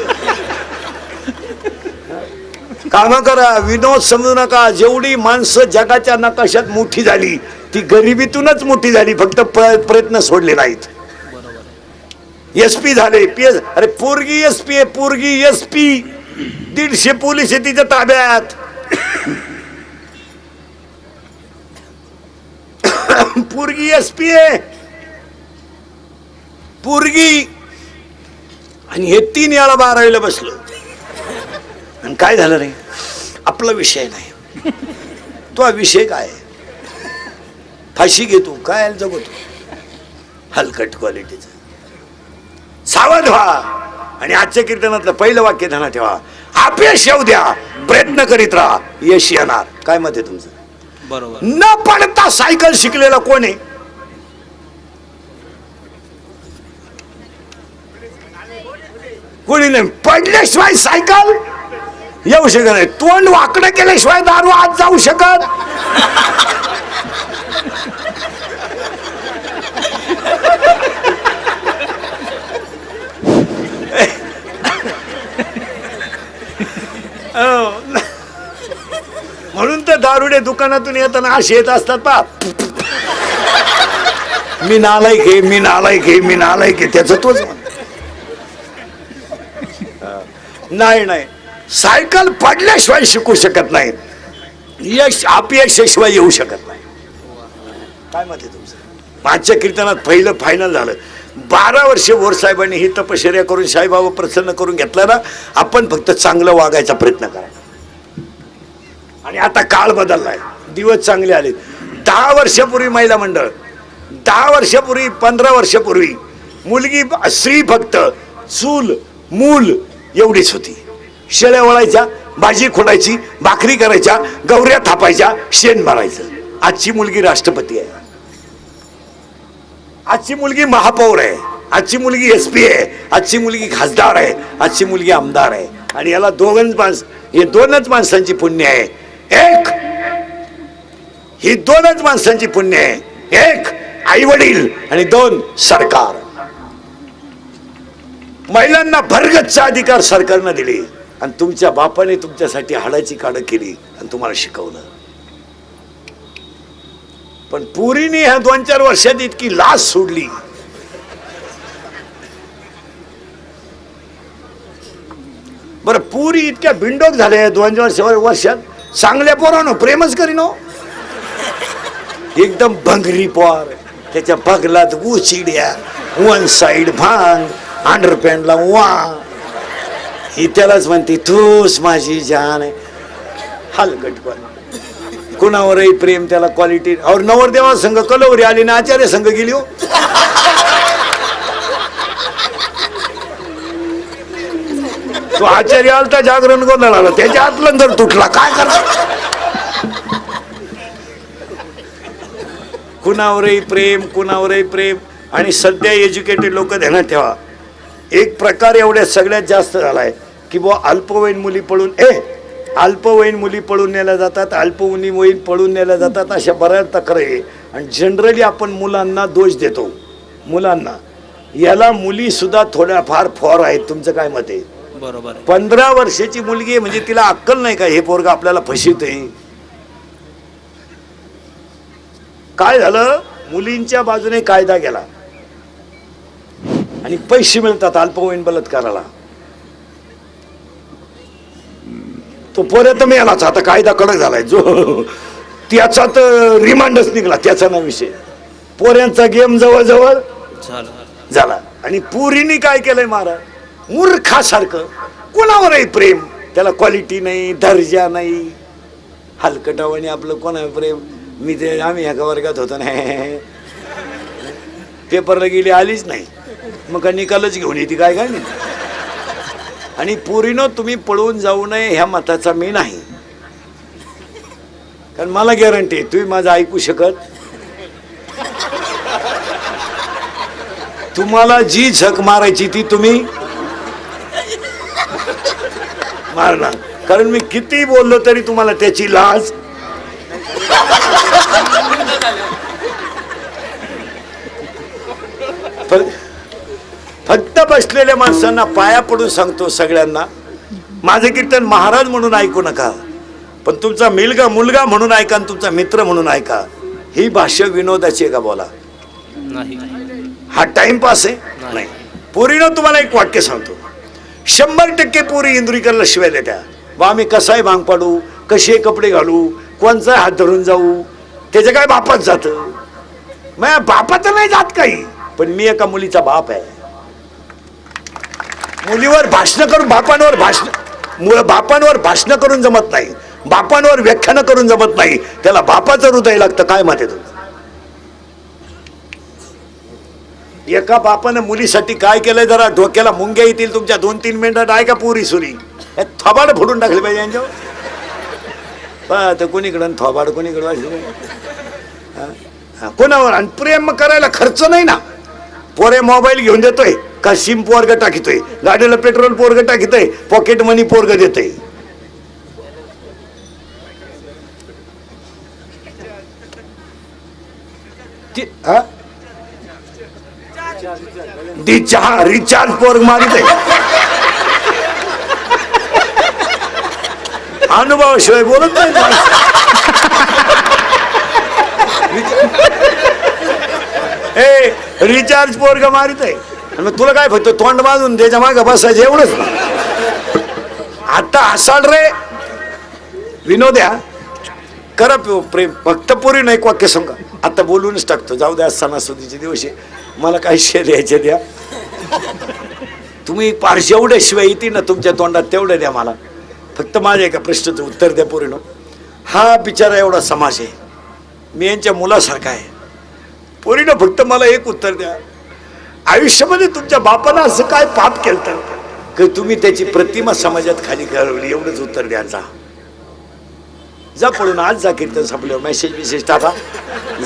S1: काम करा, विनोद समजू नका. जेवढी माणसं जगाच्या नकाशात मोठी झाली ती गरिबीतूनच मोठी झाली, फक्त प्रयत्न सोडले नाहीत. SP झाले, PS. अरे पोरगी SP आहे, पोरगी SP. 150 पोलीस आहे तिच्या ताब्यात. पोरगी SP आहे, पोरगी. आणि हे 3 वेळा 12वीला बसलो. आणि काय झालं रे? आपला विषय नाही, तो विषय काय? फाशी घेतो काय जगतो, हलकट क्वालिटीचा. सावध व्हा. आणि आजच्या कीर्तनातलं पहिलं वाक्य ध्यानात ठेवा, अपयश येऊ द्या, प्रयत्न करीत राहा, यश येणार. काय मत आहे तुमचं?
S2: बरोबर.
S1: न पडता सायकल शिकलेला कोण आहे? कोणी नाही. पडल्याशिवाय सायकल येऊ शकत नाही. तोंड वाकडं केल्याशिवाय दारू आत जाऊ शकत. म्हणून तर दारुडे दुकानातून येताना असे येत असतात पा, मी नालायक आहे, मी नालायक आहे, मी नालायक आहे, त्याच तोच. नाही नाही, सायकल पडल्याशिवाय शिकू शकत नाही, यश अपयशाशिवाय येऊ शकत नाही. काय मत आहे तुमचं? मागच्या कीर्तनात पहिलं फायनल झालं. 12 वर्षे बोर साहेबांनी ही तपश्चर्या करून साईबाबा प्रसन्न करून घेतला ना. आपण फक्त चांगलं वागायचा प्रयत्न करा. आणि आता काळ बदललाय, दिवस चांगले आले. 10 वर्षापूर्वी महिला मंडळ, 10 वर्षापूर्वी 15 वर्षापूर्वी मुलगी स्त्री फक्त चूल मूल एवढीच होती. शेळ्या वळायच्या, भाजी खोडायची, भाकरी करायच्या, गौऱ्या थापायच्या, शेण मारायचं. आजची मुलगी राष्ट्रपती आहे, आजची मुलगी महापौर आहे, आजची मुलगी SP आहे, आजची मुलगी खासदार आहे, आजची मुलगी आमदार आहे. आणि याला हे दोनच माणसांची पुण्य आहे. एक, ही दोनच माणसांची पुण्य आहे. एक आई वडील आणि 2 सरकार. महिलांना भरगच्च अधिकार सरकारनं दिले आणि तुमच्या बापाने तुमच्यासाठी हाडाची काढ केली आणि तुम्हाला शिकवलं. पण पुरीने ह्या 2-4 वर्षात इतकी लाज सोडली. बरं, पुरी इतक्या बिंडोक झाल्या 2-4 वर्षात. चांगल्या पोरानो प्रेमच करीनो, एकदम भंगरी पोर, त्याच्या बगलात उचिड्या, 1 साइड भांग, अंडरपॅन्टला वा, ही त्यालाच म्हणते तूच माझी जान आहे. हलकटपण, कुणावरही प्रेम, त्याला क्वालिटी. और नवरदेवा संघ कलवरी आली ना, आचार्य संघ गेली हो. तो आचार्य आलता जागरण गोंधळाला, त्याच्या आतलं जर तुटला काय करणार. कुणावरही प्रेम, कुणावरही प्रेम. आणि सध्या एज्युकेटेड लोक ध्यानात ठेवा, एक प्रकार एवढ्या सगळ्यात जास्त झालाय की बुवा अल्पवयीन मुली पळून अल्पवयीन मुली पळून नेल्या जातात, अल्पवयीन पळून नेल्या जातात, अशा बऱ्याच तक्रारी. आणि जनरली आपण मुलांना दोष देतो. मुलांना, याला मुली सुद्धा थोड्या फार फॉर आहेत. तुमचं काय मत आहे?
S2: बरोबर.
S1: 15 वर्षाची मुलगी आहे म्हणजे तिला अक्कल नाही का हे पोरगा आपल्याला फसवते. काय झालं, मुलींच्या बाजूने कायदा गेला आणि पैसे मिळतात अल्पवयीन बलात्काराला. तो पोऱ्या तर मिळालाच. आता कायदा कडक झालाय, जो त्याचा तर रिमांडच निघाला, त्याचा ना विषय. पोऱ्यांचा गेम जवळजवळ झाला. आणि पुरीनी काय केलंय महाराज, मूर्खासारखं कोणावरही प्रेम, त्याला क्वालिटी नाही, दर्जा नाही. हलकटावाने आपलं कोणावर प्रेम. आम्ही एका वर्गात होतो ना, पेपरला गेली आलीच नाही, मग का निकालच घेऊन येते काय काय नाही. आणि पुरीनो तुम्ही पळून जाऊ नये ह्या मताचा मी नाही, कारण मला गॅरंटी आहे तुम्ही माझं ऐकू शकत. तुम्हाला जी झक मारायची ती तुम्ही मारणार, कारण मी किती बोललो तरी तुम्हाला त्याची लाज. फक्त बसलेल्या माणसांना पाया पडून सांगतो सगळ्यांना, माझे कीर्तन महाराज म्हणून ऐकू नका, पण तुमचा मुलगा म्हणून ऐका, तुमचा मित्र म्हणून ऐका. ही भाषा विनोदाची आहे का? बोला
S2: नाही,
S1: हा टाइमपास आहे नाही. पोरीनं तुम्हाला एक वाक्य सांगतो, 100% पोरी इंद्रिकरला शिवाय देत्या. बा आम्ही कसाही भांग पाडू, कसे कपडे घालू, कोणचा हात धरून जाऊ, त्याच्या काय बापात जात. माझ्या बापाचं नाही जात काही, पण मी एका मुलीचा बाप आहे. मुलीवर भाषण करून बापांवर भाषण करून जमत नाही, बापांवर व्याख्यान करून जमत नाही. त्याला बापाचं हृदय लागतं. काय मत आहे तुझं? एका बापानं मुलीसाठी काय केलंय, जरा डोक्याला मुंग्या येतील तुमच्या. 2-3 मिनिटात आहे का पुरी सुरी थोबाड फोडून टाकले पाहिजे यांच्यावर. कोणीकडं थोबाड कोणीकडं कोणावर. आणि प्रेम करायला खर्च नाही ना. पोरे मोबाईल घेऊन देतोय का, सिम पोरग टाकितोय, गाडीला पेट्रोल पोरग टाकितोय, पॉकेट मनी पोरग देतोय. हा? रिचार्ज पोर मारित अनुभवाशिवाय बोलत नाही रिचार्ज पोरग मारित आहे. मग तुला काय फक्त तोंड बांधून त्याच्या मागे बसायचं एवढंच ना. आता हसाल रे विनोद्या करा प्रेम फक्त पोरी नाही वाक्य सांगा. आता बोलूनच टाकतो. जाऊ द्या सणासुदीचे दिवशी मला काही शेर द्यायचे द्या. तुम्ही पार जेवढ्या शिवाय येते ना तुमच्या तोंडात तेवढं द्या मला. फक्त माझ्या एका प्रश्नाचं उत्तर द्या पोरीनो. हा बिचारा एवढा समाज आहे, मी यांच्या मुलासारखा आहे. पोरीनो फक्त मला एक उत्तर द्या. आयुष्यामध्ये तुमच्या बापानं असं काय पाप केलं की तुम्ही त्याची प्रतिमा समाजात खाली घालवली? एवढंच उत्तर द्या. जा पळून आज जा. कीर्तन संपल्यावर मेसेज टाका.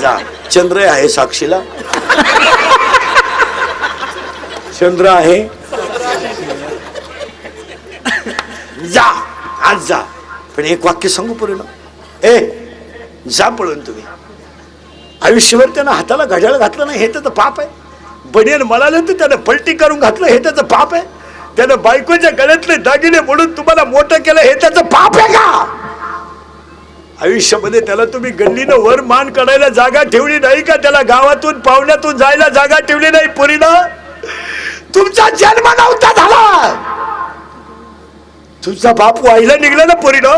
S1: जा. चंद्र आहे साक्षीला. चंद्र आहे. जा आज जा. पण एक वाक्य सांगू पूर्ण. जा पळून तुम्ही. आयुष्यभर त्यानं हाताला घड्याळ घातलं नाही हे त्याचं पाप आहे. बनियन म्हणाले तर त्यानं पलटी करून घातलं हे त्याचं पाप आहे. त्यानं बायकोच्या गळ्यातले दागिने म्हणून तुम्हाला मोठं केलं हे त्याचं पाप आहे का? आयुष्यामध्ये त्याला तुम्ही गल्लीनं वर मान काढायला जागा ठेवली नाही का? त्याला गावातून पाहुण्यातून जायला जागा ठेवली नाही? पोरीनं तुमचा जन्म नव्हता झाला. तुमचा बाप व्हायला निघला ना पोरीनं.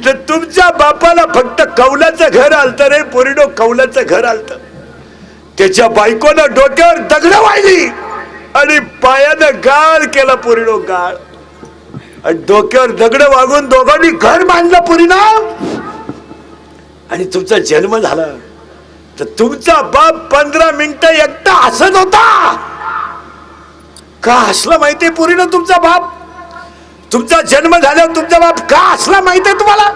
S1: तर तुमच्या बापाला फक्त कौलाचं घर आलत रे पोरीनो. कौलाचं घर आलत. त्याच्या बायकोनं डोक्यावर दगड वाहिली आणि पायानं गाळ केला पोरीनो. गाळ आणि डोक्यावर दगड वागून दोघांनी घर बांधलं पोरीनं. आणि तुमचा जन्म झाला तर तुमचा बाप 15 मिनिटं एकटा हसत होता. का हसला माहितीये पोरीनं तुमचा बाप? तुमचा जन्म झाल्यावर तुमचा बाप का हसला माहितीये तुम्हाला?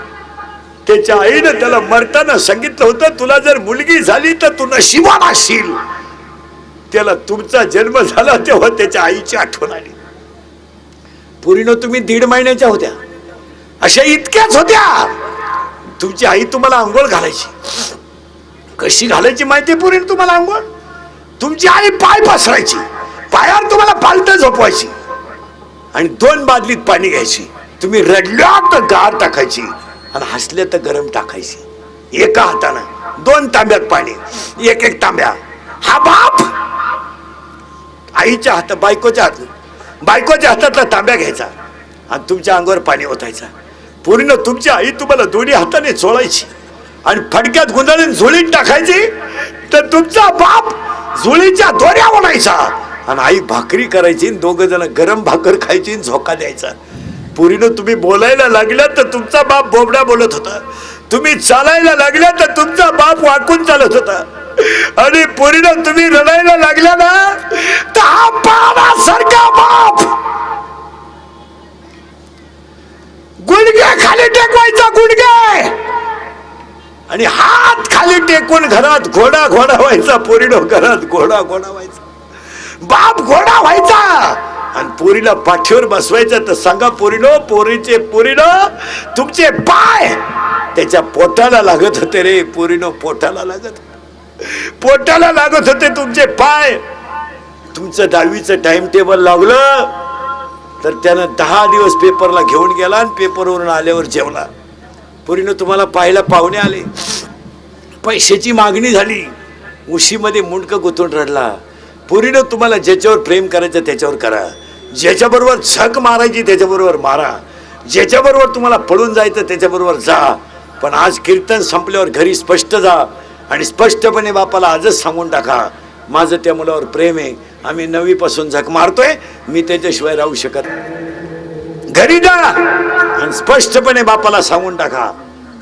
S1: त्याच्या आईनं त्याला मरताना सांगितलं होतं तुला जर मुलगी झाली तर तू नशिबान असशील. त्याला तुमचा जन्म झाला तेव्हा त्याच्या आईची आठवण आली. पोरीनो तुम्ही 1.5 महिन्याच्या होत्या, अशा इतक्याच होत्या. तुमची आई तुम्हाला आंघोळ घालायची. कशी घालायची माहिती पोरीनो तुम्हाला आंघोळ? तुमची आई पाय पसरायची, पायावर तुम्हाला पालथं झोपवायची आणि 2 बादलीत पाणी घ्यायची. तुम्ही रडल्या तर गार टाकायची आणि हसले तर गरम टाकायची. एका हातानं 2 तांब्यात पाणी, एक तांब्या. हा बाप आईच्या हातात बायकोच्या हातातला तांब्या घ्यायचा आणि तुमच्या अंगावर पाणी ओतायचा. पूर्ण तुमची आई तुम्हाला दोन्ही हाताने चोळायची आणि फडक्यात गुंडाळून झोळीत टाकायची. तर तुमचा बाप झोळीच्या दोऱ्या ओढायचा आणि आई भाकरी करायची. 2 जण गरम भाकर खायची, झोका द्यायचा. पुरीनं तुम्ही बोलायला लागल्या तर तुमचा बाप बोबड्या बोलत होता. तुम्ही चालायला लागल्या तर तुमचा बाप वाकून चालत होता. आणि पोरीनं तुम्ही रडायला लागल्या ना तर हा पाण्यासारखा बाप गुडघे खाली टेकवायचा. गुडघे आणि हात खाली टेकून घरात घोडा व्हायचा. पोरीनं घरात घोडा व्हायचा. बाप घोडा व्हायचा आणि पोरीला पाठीवर बसवायचं. तर सांगा पोरीनो, पोरीनं तुमचे पाय त्याच्या पोटाला लागत होते रे पोरीनो. पोटाला लागत होते तुमचे पाय. तुमचं 10वीचं टाइम टेबल लागलं तर त्यानं 10 दिवस पेपरला घेऊन गेला आणि पेपरवरून आल्यावर जेवला. पोरीनो तुम्हाला पाहायला पाहुणे आले, पैशाची मागणी झाली, उशीमध्ये मुंडकं गुंतून रडला. पोरीनो तुम्हाला ज्याच्यावर प्रेम करायचं त्याच्यावर करा, ज्याच्याबरोबर झक मारायची त्याच्याबरोबर मारा, ज्याच्याबरोबर तुम्हाला पळून जायचं त्याच्याबरोबर जा. पण आज कीर्तन संपल्यावर घरी स्पष्ट जा आणि स्पष्टपणे बापाला आजच सांगून टाका माझं त्या मुलावर प्रेम आहे. आम्ही 9वी पासून झक मारतोय, मी त्याच्याशिवाय राहू शकत. घरी जा आणि स्पष्टपणे बापाला सांगून टाका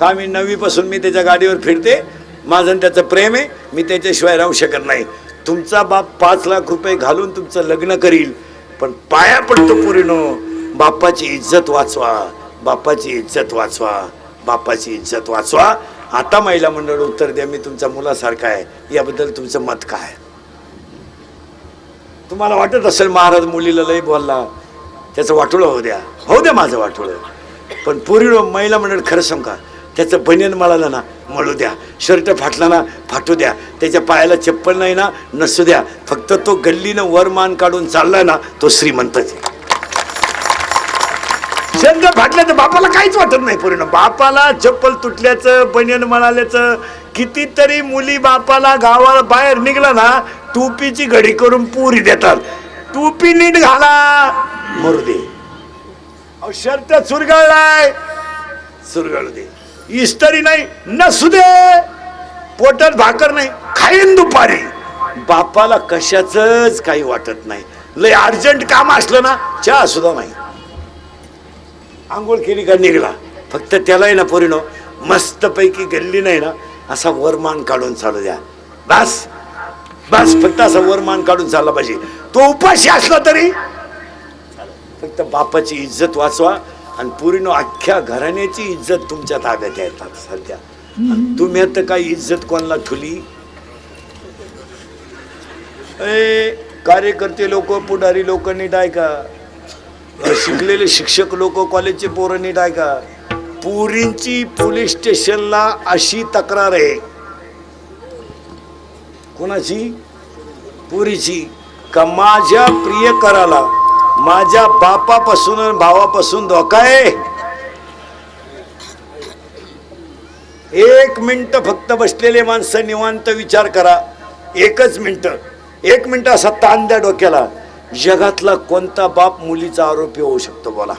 S1: का मी 9वी पासून मी त्याच्या गाडीवर फिरते, माझं त्याचं प्रेम आहे, मी त्याच्याशिवाय राहू शकत नाही. तुमचा बाप 5 लाख रुपये घालून तुमचं लग्न करील, पण पाया पडतो पोरीनो बापाची इज्जत वाचवा, बापाची इज्जत वाचवा, बापाची इज्जत वाचवा. आता महिला मंडळ उत्तर द्या, मी तुमच्या मुलासारखा आहे, याबद्दल तुमचं मत काय? तुम्हाला वाटत असेल महाराज मुलीला लई बोलला, त्याचं वाटोळं होऊ द्या माझं वाटोळं. पण पोरीनो महिला मंडळ खरं सांगा, त्याचं बनियन मिळालं ना मळू द्या, शर्ट फाटला ना फाटू द्या, त्याच्या पायाला चप्पल नाही ना नसू द्या, फक्त तो गल्लीनं वरमान काढून चालला ना तो श्रीमंतच आहे. शर्ट फाटलं तर बापाला काहीच वाटत नाही. पूर्ण बापाला चप्पल तुटल्याचं बनियन म्हणाल्याचं, कितीतरी मुली बापाला गावाला बाहेर निघला ना टोपीची घडी करून पुरी देतात, टोपी नीट घाला मरू दे, शर्ट चुरगळलाय चुरगळू दे, इस्त्री नाही नसू दे, पोटात भाकर नाही खाईन दुपारी. बापाला कशाच काही वाटत नाही. लय अर्जंट काम असलं ना चहा सुद्धा नाही, आंघोळ केली का निघला. फक्त त्यालाही ना पोरीनो मस्त पैकी गल्ली नाही ना असा वरमान काढून चालू द्या, बस बस, फक्त असा वरमान काढून चालला पाहिजे. तो उपाशी असला तरी फक्त बापाची इज्जत वाचवा. आणि पोरीनो अख्ख्या घराण्याची इज्जत तुमच्या ताब्यात येतात सध्या. तुम्ही आता काही इज्जत कोणाला ठुली. कार्यकर्ते लोक, पुढारी लोक नीट ऐका, शिकलेले शिक्षक लोक, कॉलेजचे पोरं नीट ऐका. पुरींची पोलीस स्टेशनला अशी तक्रार आहे. कोणाची? पुरीची. का माझ्या प्रियकराला माझ्या बापापासून आणि भावापासून धोका आहे. एक मिनिट फक्त बसलेले माणसं निवांत विचार करा. एकच मिनिट, एक मिनिट असा ताण द्या डोक्याला. जगातला कोणता बाप मुलीचा आरोपी होऊ शकतो बोला?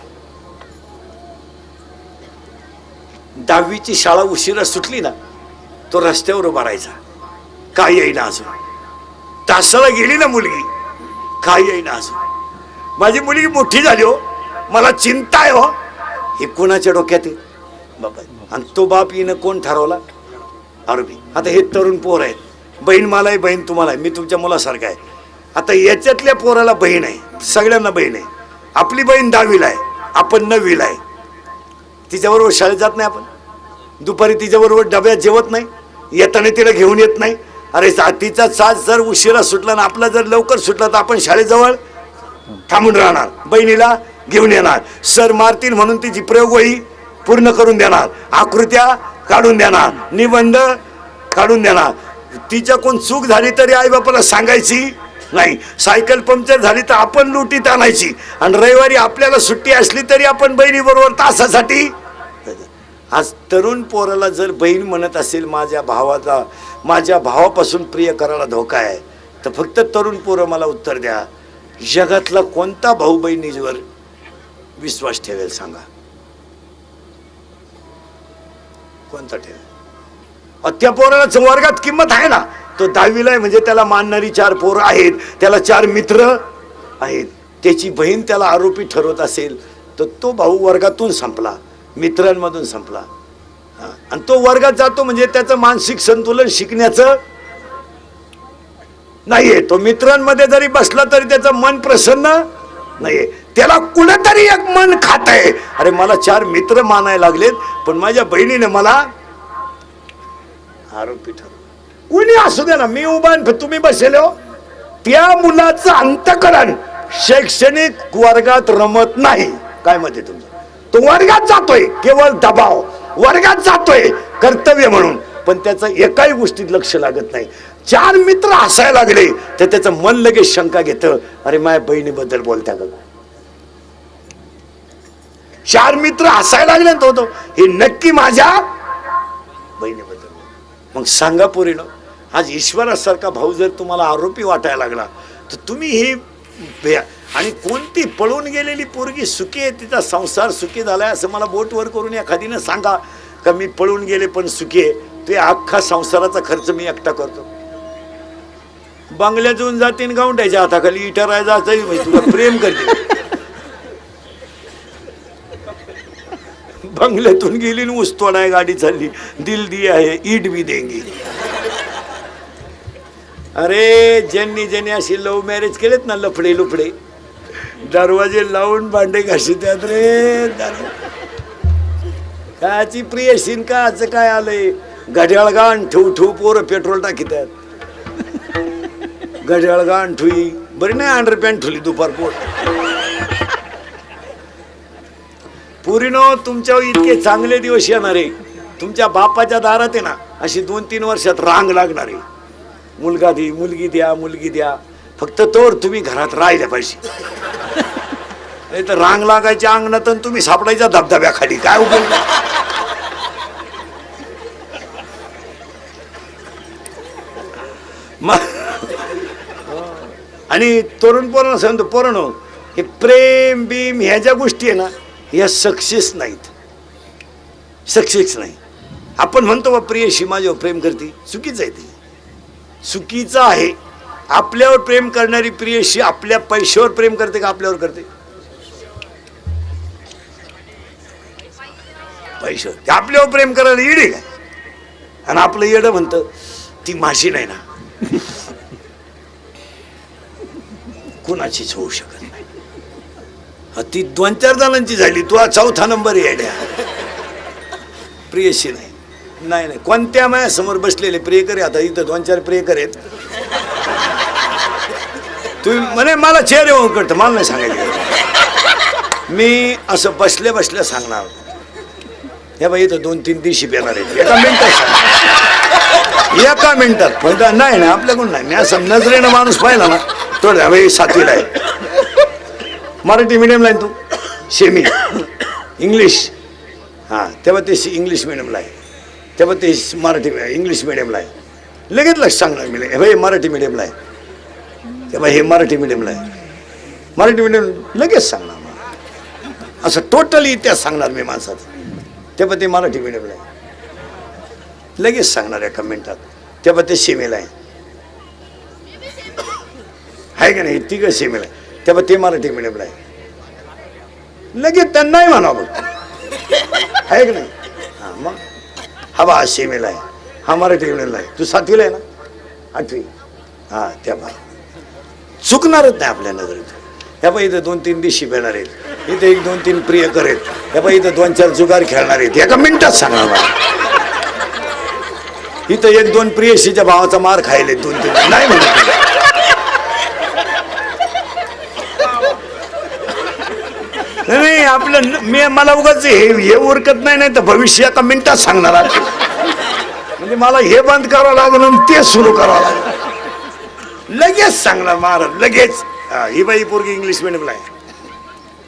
S1: 10वीची शाळा उशिरा सुटली ना तो रस्त्यावर उभा राहायचा, काय येईना अजून. तासाला गेली ना मुलगी, काय येईना अजून. माझी मुलगी मोठी झाली हो, मला चिंता आहे हो, हे कोणाच्या डोक्यात आहे बाबा. आणि तो बाप येणं कोण ठरवला? आरोपी. आता हे तरुण पोर आहेत, बहीण मला आहे, बहीण तुम्हाला आहे, मी तुमच्या मुलासारखा आहे. आता याच्यातल्या पोराला बहीण आहे, सगळ्यांना बहीण आहे. आपली बहीण 10वीला आहे, आपण 9वीला आहे. तिच्याबरोबर शाळेत जात नाही आपण, दुपारी तिच्याबरोबर डब्यात जेवत नाही, येताना तिला घेऊन येत नाही. अरे तिचा साज जर उशिरा सुटला ना आपला जर लवकर सुटला तर आपण शाळेजवळ थांबून राहणार, बहिणीला घेऊन येणार, सर मारतील म्हणून तिची प्रयोगवही पूर्ण करून देणार, आकृत्या काढून देणार, निबंध काढून देणार. तिच्या कोण चूक झाली तरी आई बापाला सांगायची नाही. सायकल पंक्चर झाली तर आपण लुटीत आणायची. आणि रविवारी आपल्याला सुट्टी असली तरी आपण बहिणी बरोबर तासासाठी. आज तरुण पोराला जर बहीण म्हणत असेल माझ्या भावाचा, माझ्या भावापासून प्रिय करायला धोका आहे, तर फक्त तरुण पोरं मला उत्तर द्या, जगातला कोणता भाऊ बहिणीवर विश्वास ठेवेल सांगा? कोणता ठेवेल? त्या पोराला वर्गात किंमत आहे ना, तो 10वीला आहे म्हणजे त्याला मानणारी 4 पोरं आहेत, त्याला 4 मित्र आहेत. त्याची बहीण त्याला आरोपी ठरवत असेल तर तो भाऊ वर्गातून संपला, मित्रांमधून संपला. आणि तो वर्गात जातो म्हणजे त्याचं मानसिक संतुलन शिकण्याचं नाहीये. तो मित्रांमध्ये जरी बसला तरी त्याचं मन प्रसन्न नाहीये. त्याला कुठेतरी एक मन खात आहे, अरे मला 4 मित्र मानायला लागलेत पण माझ्या बहिणीने मला आरोपी ठरवलं. कुणी असू दे ना, मी उभा तुम्ही बसेल हो, त्या मुलाचं अंतःकरण शैक्षणिक वर्गात रमत नाही. काय मत आहे तुमचं? तो वर्गात जातोय केवळ दबाव, वर्गात जातोय कर्तव्य म्हणून, पण त्याचं एकाही गोष्टीत लक्ष लागत नाही. 4 मित्र हसायला लागले तर त्याचं मन लगेच शंका घेतं, अरे माझ्या बहिणीबद्दल बोलत्या का? 4 मित्र हसायला लागले तो होतो हे नक्की माझ्या बहिणीबद्दल. मग सांगा पोरीनो, आज ईश्वरासारखा भाऊ जर तुम्हाला आरोपी वाटायला लागला तर तुम्ही ही आणि कोणती पळून गेलेली पोरगी सुखी आहे, तिचा संसार सुखी झालाय असं मला बोटवर करून एखादीनं सांगा का मी पळून गेले पण सुखी आहे. ते अख्खा संसाराचा खर्च मी एकटा करतो. बंगल्यात जाऊन जातीन गावंड्याच्या हाताखाली इटाराय जायचं म्हणजे तुला प्रेम करते. बंगल्यातून गेली न ऊस तोडाय गाडी चालली, दिल दिया है ईट भी देंगी. अरे ज्यांनी ज्यांनी अशी लव्ह मॅरेज केलेत ना, लफडे लुफडे, दरवाजे लावून भांडे घासित्यात रे. काची प्रियशीन का आज काय आलंय, घड्याळ गाण ठेवू ठेवू पोरं पेट्रोल टाकीतात. घड्याळ गाण ठुई बरी नाही, अंडरपॅन्ट ठुली दुपार पोट. पुरीनो तुमच्यावर इतके चांगले दिवस येणार आहे, तुमच्या बापाच्या दारात आहे ना अशी 2-3 वर्षात रांग लागणार आहे. मुलगा दे, मुलगी द्या, मुलगी द्या. फक्त तोवर तुम्ही घरात राहिले पाहिजे. नाही तर रांग लागायच्या अंगणात आणि तुम्ही सापडायच्या धबधब्याखाली. काय उपयोग. आणि तरुण पोरांना सांगतो, पोरांनो हे प्रेम बीम ह्या ज्या गोष्टी आहे ना या सक्सेस नाहीत. सक्सेस नाही. आपण म्हणतो बा प्रियशी माझ्यावर प्रेम करते, चुकीचं आहे. ते चुकीचं आहे. आपल्यावर प्रेम करणारी प्रियशी आपल्या पैशावर प्रेम करते का आपल्यावर करते? पैशावर. ते आपल्यावर प्रेम करायला येडे काय. आणि आपलं येडं म्हणतं ती माझी नाही ना, कुणाचीच होऊ शकत नाही. ती 2-4 जणांची झाली, तू 4था नंबर येड्या. प्रियशी नाही. नाही नाही कोणत्या माझ्या समोर बसलेले प्रियकर आहे. आता इथं 2-4 प्रियकर आहेत. तुम्ही म्हणे मला चेहरे होऊन करतं, मला नाही सांगायचं. मी असं बसल्या बसल्या सांगणार. हे बाई इथं 2-3 दिवशी येणार आहेत. एका मिनिटात पण नाही ना आपल्याकडून नाही. मी असं नजरेनं माणूस पाहिला ना तो बाई 7वीला आहे. मराठी मिडियमला आहे तू, सेमी इंग्लिश. हां तेव्हा ते इंग्लिश मिडियमला आहे. तेव्हा ते मराठी इंग्लिश मिडियमला आहे. लगेच लक्ष सांगणार मी हे बाई मराठी मिडियमला आहे. तेव्हा हे मराठी मिडियमला आहे. मराठी मिडियम लगेच सांगणार मला. असं टोटली इतिहास सांगणार मी माणसाचं. तेव्हा ते मराठी मिडियमला आहे. लगेच सांगणार एका मिनिटात. तेव्हा ते सेमीला आहे का नाही. तिघं सेमीला आहे. तेव्हा ते मराठी मिडियमला आहे. लगेच त्यांनाही म्हणावं आहे का नाही. हां मग हा बा सेमीला आहे, हा मराठी मिडियमला आहे. तू 7वीला आहे ना, 8वी. हां तेव्हा चुकणारच नाही आपल्या नजरेत. ह्या बाई इथं 2-3 दिवशी येणार आहेत. इथं 1-2-3 प्रियकर आहेत. ह्या बाई इथं 2-4 जुगार खेळणार आहेत. एका मिनिटात सांगणार मला. इथं 1-2 प्रियशीच्या भावाचा मार खायले 2-3 नाही म्हणत. नाही आपलं मी मला उगाच हे उरकत नाही. नाही तर भविष्य एका मिनिटात सांगणार. म्हणजे मला हे बंद करावं लागलं आणि ते सुरू करावं लागलं. लगेच सांगणार महाराज लगेच. ही बाई पोरगी इंग्लिश मिडियमला आहे.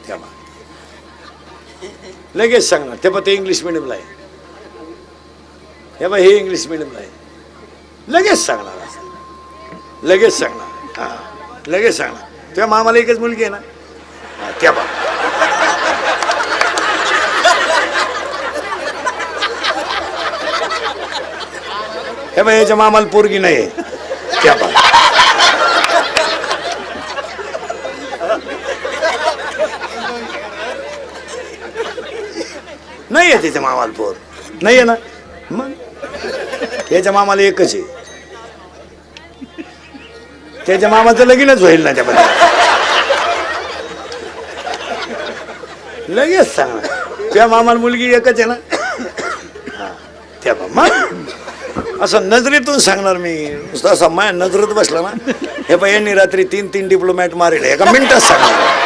S1: तेव्हा लगेच सांगणार. तेव्हा ते इंग्लिश मिडियमला आहे. हे बाई हे इंग्लिश मिडियमला आहे. लगेच सांगणार. असं लगेच सांगणार. हां लगेच सांगणार. तेव्हा मामाला एकच मुलगी आहे ना. तेव्हा हे बाई याच्या मामाला पोरगी नाही आहे. तेव्हा नाही आहे त्याच्या मामाला पोर नाही आहे ना. मग त्याच्या मामाला एकच आहे. त्याच्या मामाचं लगीनच होईल ना त्यामध्ये. लगेच सांगणार. त्या मामाला मुलगी एकच आहे ना. हा तेव्हा मग असं नजरेतून सांगणार मी. नुसतं असं माझ्या नजरेत बसला ना. हे बाई यांनी रात्री 3 डिप्लोमॅट मारले. एका मिनिटात सांगणार.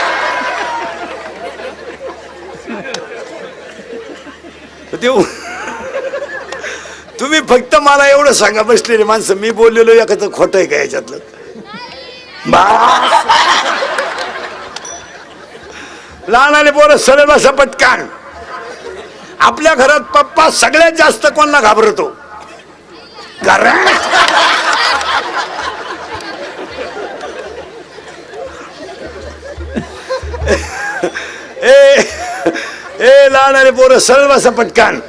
S1: तुम्ही फक्त मला एवढं सांगा बसलेले माणसं मी बोललेलो एखादं खोटं आहे का याच्यातलं. लहान आले पोरं सरळ बसा पटकान. आपल्या घरात पप्पा सगळ्यात जास्त कोणाला घाबरतो. ए लहान आले पोरं सरळ बसा पटकान.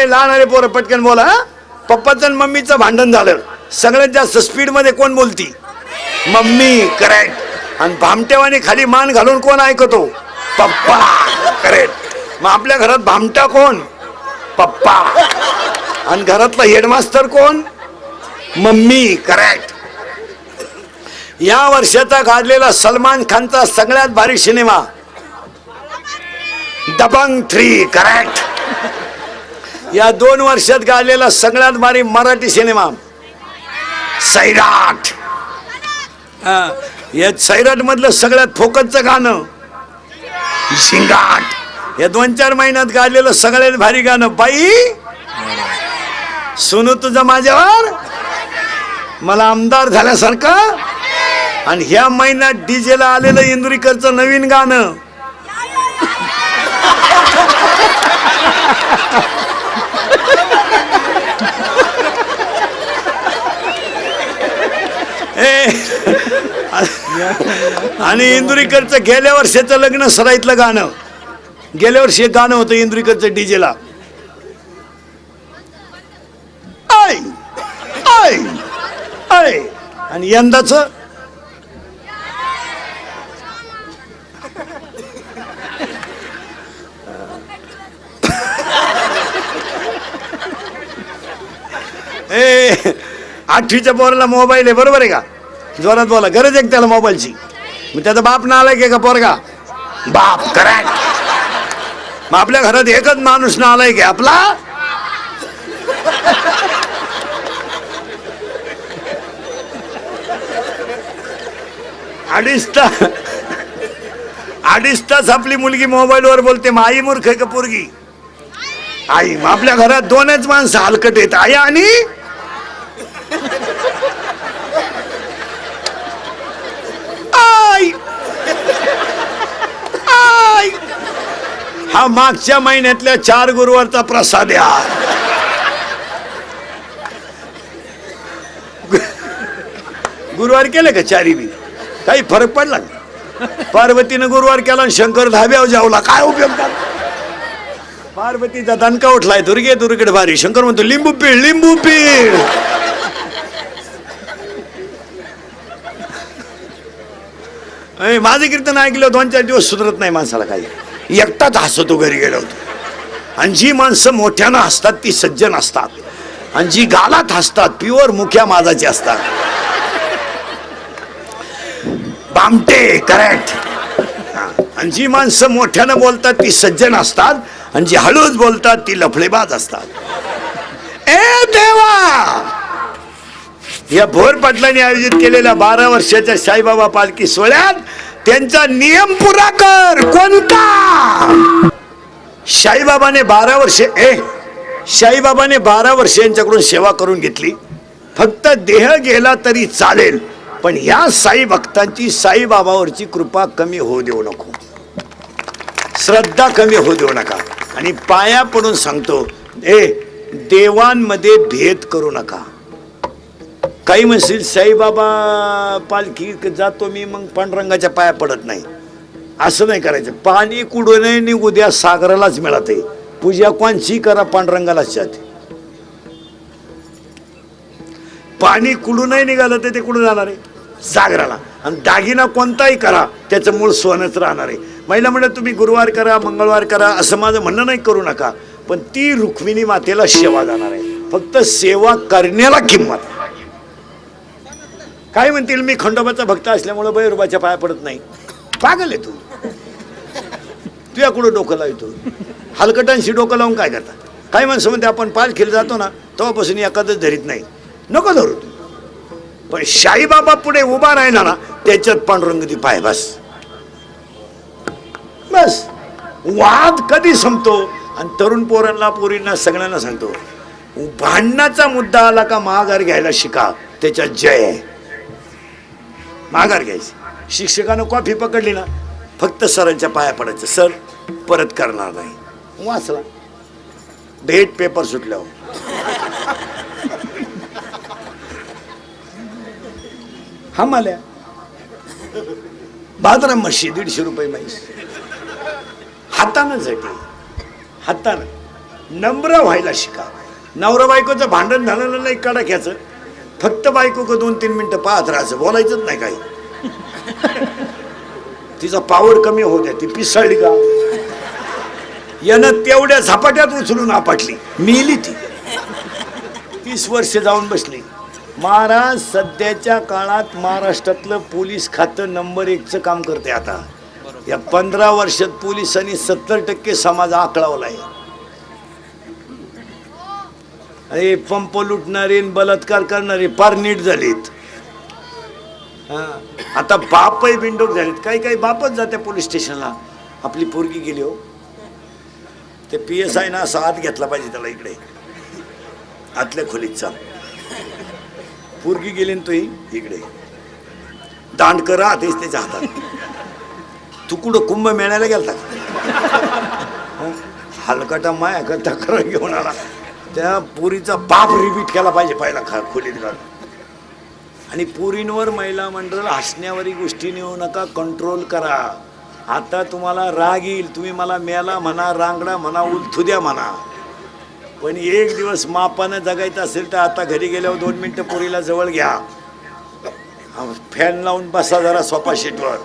S1: लहान आले पोरं पटकन बोला. पप्पाचं आणि मम्मीचं भांडण झालं. सगळ्यात जास्त स्पीड मध्ये कोण बोलती? मम्मी. करेक्ट. आणि भामट्यावाने खाली मान घालून कोण ऐकतो? पप्पा. करेक्ट. मग आपल्या घरात भामटा कोण? पप्पा. आणि घरातला हेडमास्टर कोण? मम्मी. करेक्ट. या वर्षाचा गाजलेला सलमान खानचा सगळ्यात भारी सिनेमा दबंग 3. करेक्ट. या 2 वर्षात गाजलेला सगळ्यात भारी मराठी सिनेमा सैराट. या सैराट मधलं सगळ्यात फोकसचं गाणं झिंगाट, या 2-4 महिन्यात गाजलेलं सगळ्यात भारी गाणं बाई सुनू तुझं माझ्यावर, मला आमदार झाल्यासारखं. आणि ह्या महिन्यात डीजेला आलेलं इंदुरीकरचं नवीन गाणं आणि इंदुरीकरचं गेल्या वर्षाचं लग्न सराईतलं गाणं, गेल्या वर्षी एक गाणं होतं इंदुरीकरचं डीजेला, ऐ ऐ ऐ. आणि यंदाच ए 8वीच्या पोराला मोबाईल आहे, बरोबर आहे का? जोरात बोला, गरज आहे त्याला मोबाईलची. मग त्याचा बाप ना आलाय का पोरगा? बाप करेक्ट. मग आपल्या घरात एकच माणूस ना आलाय की आपला अडीच तास आपली मुलगी मोबाईलवर बोलते. मग आई मूर्ख आहे का पोरगी? आई. मग आपल्या घरात 2च माणसं हलकट आहेत, आई आणि आई. आई. हा मागच्या महिन्यातल्या 4 गुरुवारचा प्रसाद यार. गुरुवार केले का 4 बी? काही फरक पडला? पार्वतीनं गुरुवार केला आणि शंकर धाब्यावर जावला, काय उपयोग झाला? पार्वतीचा दणका उठलाय, दुर्गे दुर्गड भारी. शंकर म्हणतो लिंबू पीळ लिंबू पीळ. माझं कीर्तन ऐकलं 2-4 दिवस सुधरत नाही माणसाला, काही एकटाच हसतो घरी गेलो होतो. आणि जी माणसं मोठ्यानं हसतात ती सज्जन असतात, आणि जी गालात हसतात प्युअर मुख्या माझाची असतात. बामटे करेक्ट. आणि जी माणसं मोठ्यानं बोलतात ती सज्जन असतात, आणि जी हळूच बोलतात ती लफडेबाज असतात. ए देवा, या भोर पाटलांनी आयोजित केलेल्या 12 वर्षाच्या साईबाबा पालखी सोहळ्यात त्यांचा नियम पुरा कर. कोणता? साईबाबाने 12 वर्षे यांच्याकडून सेवा करून घेतली. फक्त देह गेला तरी चालेल, पण या साई भक्तांची साईबाबावरची कृपा कमी होऊ देऊ नको, श्रद्धा कमी होऊ देऊ नका. आणि पाया पडून सांगतो, देवांमध्ये भेद करू नका. काही म्हणतील साईबाबा पालखी जातो मी, मग पांडुरंगाच्या पाया पडत नाही. असं नाही करायचं. पाणी कुठूनही निघू द्या, सागरालाच मिळते. पूजा कोणची करा, पांडुरंगालाच जाते. पाणी कुठूनही निघालं तर ते कुठून जाणार आहे? सागराला. आणि दागिना कोणताही करा, त्याचं मूळ सोनच राहणार आहे. महिला म्हणत तुम्ही गुरुवार करा, मंगळवार करा, असं माझं म्हणणं नाही, करू नका. पण ती रुक्मिणी मातेला सेवा जाणार आहे. फक्त सेवा करण्याला किंमत. काय म्हणतील मी खंडोबाचा भक्त असल्यामुळे भैरवाच्या पाया पडत नाही. पागल आहे तू. तुझ्या कुठं डोकं लावतो? हलकटांशी डोकं लावून काय करता? काही माणसं म्हणते आपण पालखीला जातो ना तेव्हापासून एखादंच धरीत नाही. नको धरू तू. पण साईबाबा पुढे उभा राहिला ना, त्याच्यात पांडुरंग पाय बस. बस वाद कधी संपतो? आणि तरुण पोरांना पोरींना सगळ्यांना सांगतो, भांडणाचा मुद्दा आला का माघार घ्यायला शिका, त्याच्यात जय आहे. माघार घ्यायची. शिक्षकानं कॉफी पकडली ना, फक्त सरांच्या पाया पडायचं, सर परत करणार नाही. वाचला भेट पेपर सुटल्यावर. हा माल्या बाजारा म्हशी 150 रुपये म्हैस. हातानं झटी, हातानं नम्र व्हायला शिका. नवरा बायकोचं भांडण झालं नाही कडाक्याचं, फक्त बायको को 2-3 मिनिटं पाहत राहायचं, बोलायचंच नाही काही. तिचा पावर कमी होऊ द्या. ती पिसळली का, यानं तेवढ्या झपाट्यात उचलून आपटली, मेली ती. 30 वर्ष जाऊन बसली. महाराज सध्याच्या काळात महाराष्ट्रातलं पोलीस खातं नंबर 1चं काम करते. आता या 15 वर्षात पोलिसांनी 70% समाज आकळावलाय. अरे पंप लुटणारे बलात्कार करणारे फार नीट झालेत. आता बापही बिंडोक झालेत. काही काही बापच जाते पोलीस स्टेशनला. आपली पोरगी गेली हो, ते PSI ना असा हात घेतला पाहिजे त्याला, इकडे आतल्या खोलीचा. पोरगी गेली ना तुही इकडे दांड करा तेच त्याच्या हातात. तू कुठं कुंभ मेळ्याला गेलता हलकटा माया का तक्रार घेऊन आला. त्या पुरीचा बाप रिपीट केला पाहिजे पहिला खोलीत घालून. आणि पुरींवर महिला मंडळ हसण्यावरी गोष्टी नेऊ नका, कंट्रोल करा. आता तुम्हाला राग येईल, तुम्ही मला मेला म्हणा, रांगडा म्हणा, उलथुद्या म्हणा, पण एक दिवस मापानं जगायचं असेल तर आता घरी गेल्यावर 2 मिनिटं पुरीला जवळ घ्या, फॅन लावून बसा जरा सोफा शीटवर.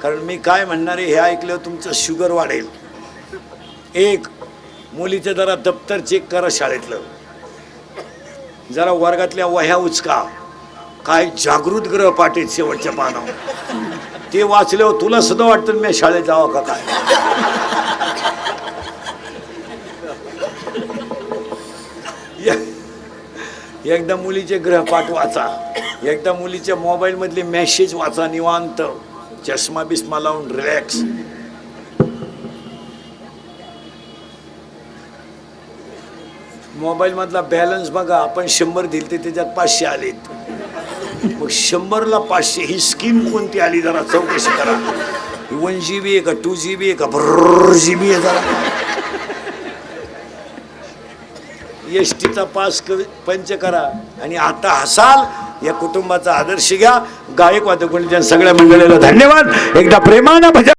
S1: कारण मी काय म्हणणार आहे हे ऐकल्यावर तुमचं शुगर वाढेल. एक, मुलीचं जरा दप्तर चेक करा शाळेतलं, जरा वर्गातल्या वह्या उचका. काय जागृत ग्रहपाठ आहेत शेवटच्या पानावर, ते वाचल्यावर तुला सुद्धा वाटतं मी शाळेत जावं का काय. एकदा मुलीचे ग्रहपाठ वाचा, एकदा मुलीच्या मोबाईल मधले मेसेज वाचा, निवांत चष्मा बिस्मा लावून रिलॅक्स. मोबाईल मधला बॅलन्स बघा, आपण 100 दिले ते त्याच्यात 500 आलेत. मग 100ला 500 ही स्कीम कोणती आली जरा चौकशी करा. 1 GB आहे का 2 GB आहे का GB आहे जरा. एसटीचा पास पंच करा आणि आता हसाल. या कुटुंबाचा आदर्श घ्या. गायक वादक सगळ्या मंडळीला धन्यवाद. एकदा प्रेमानं भजन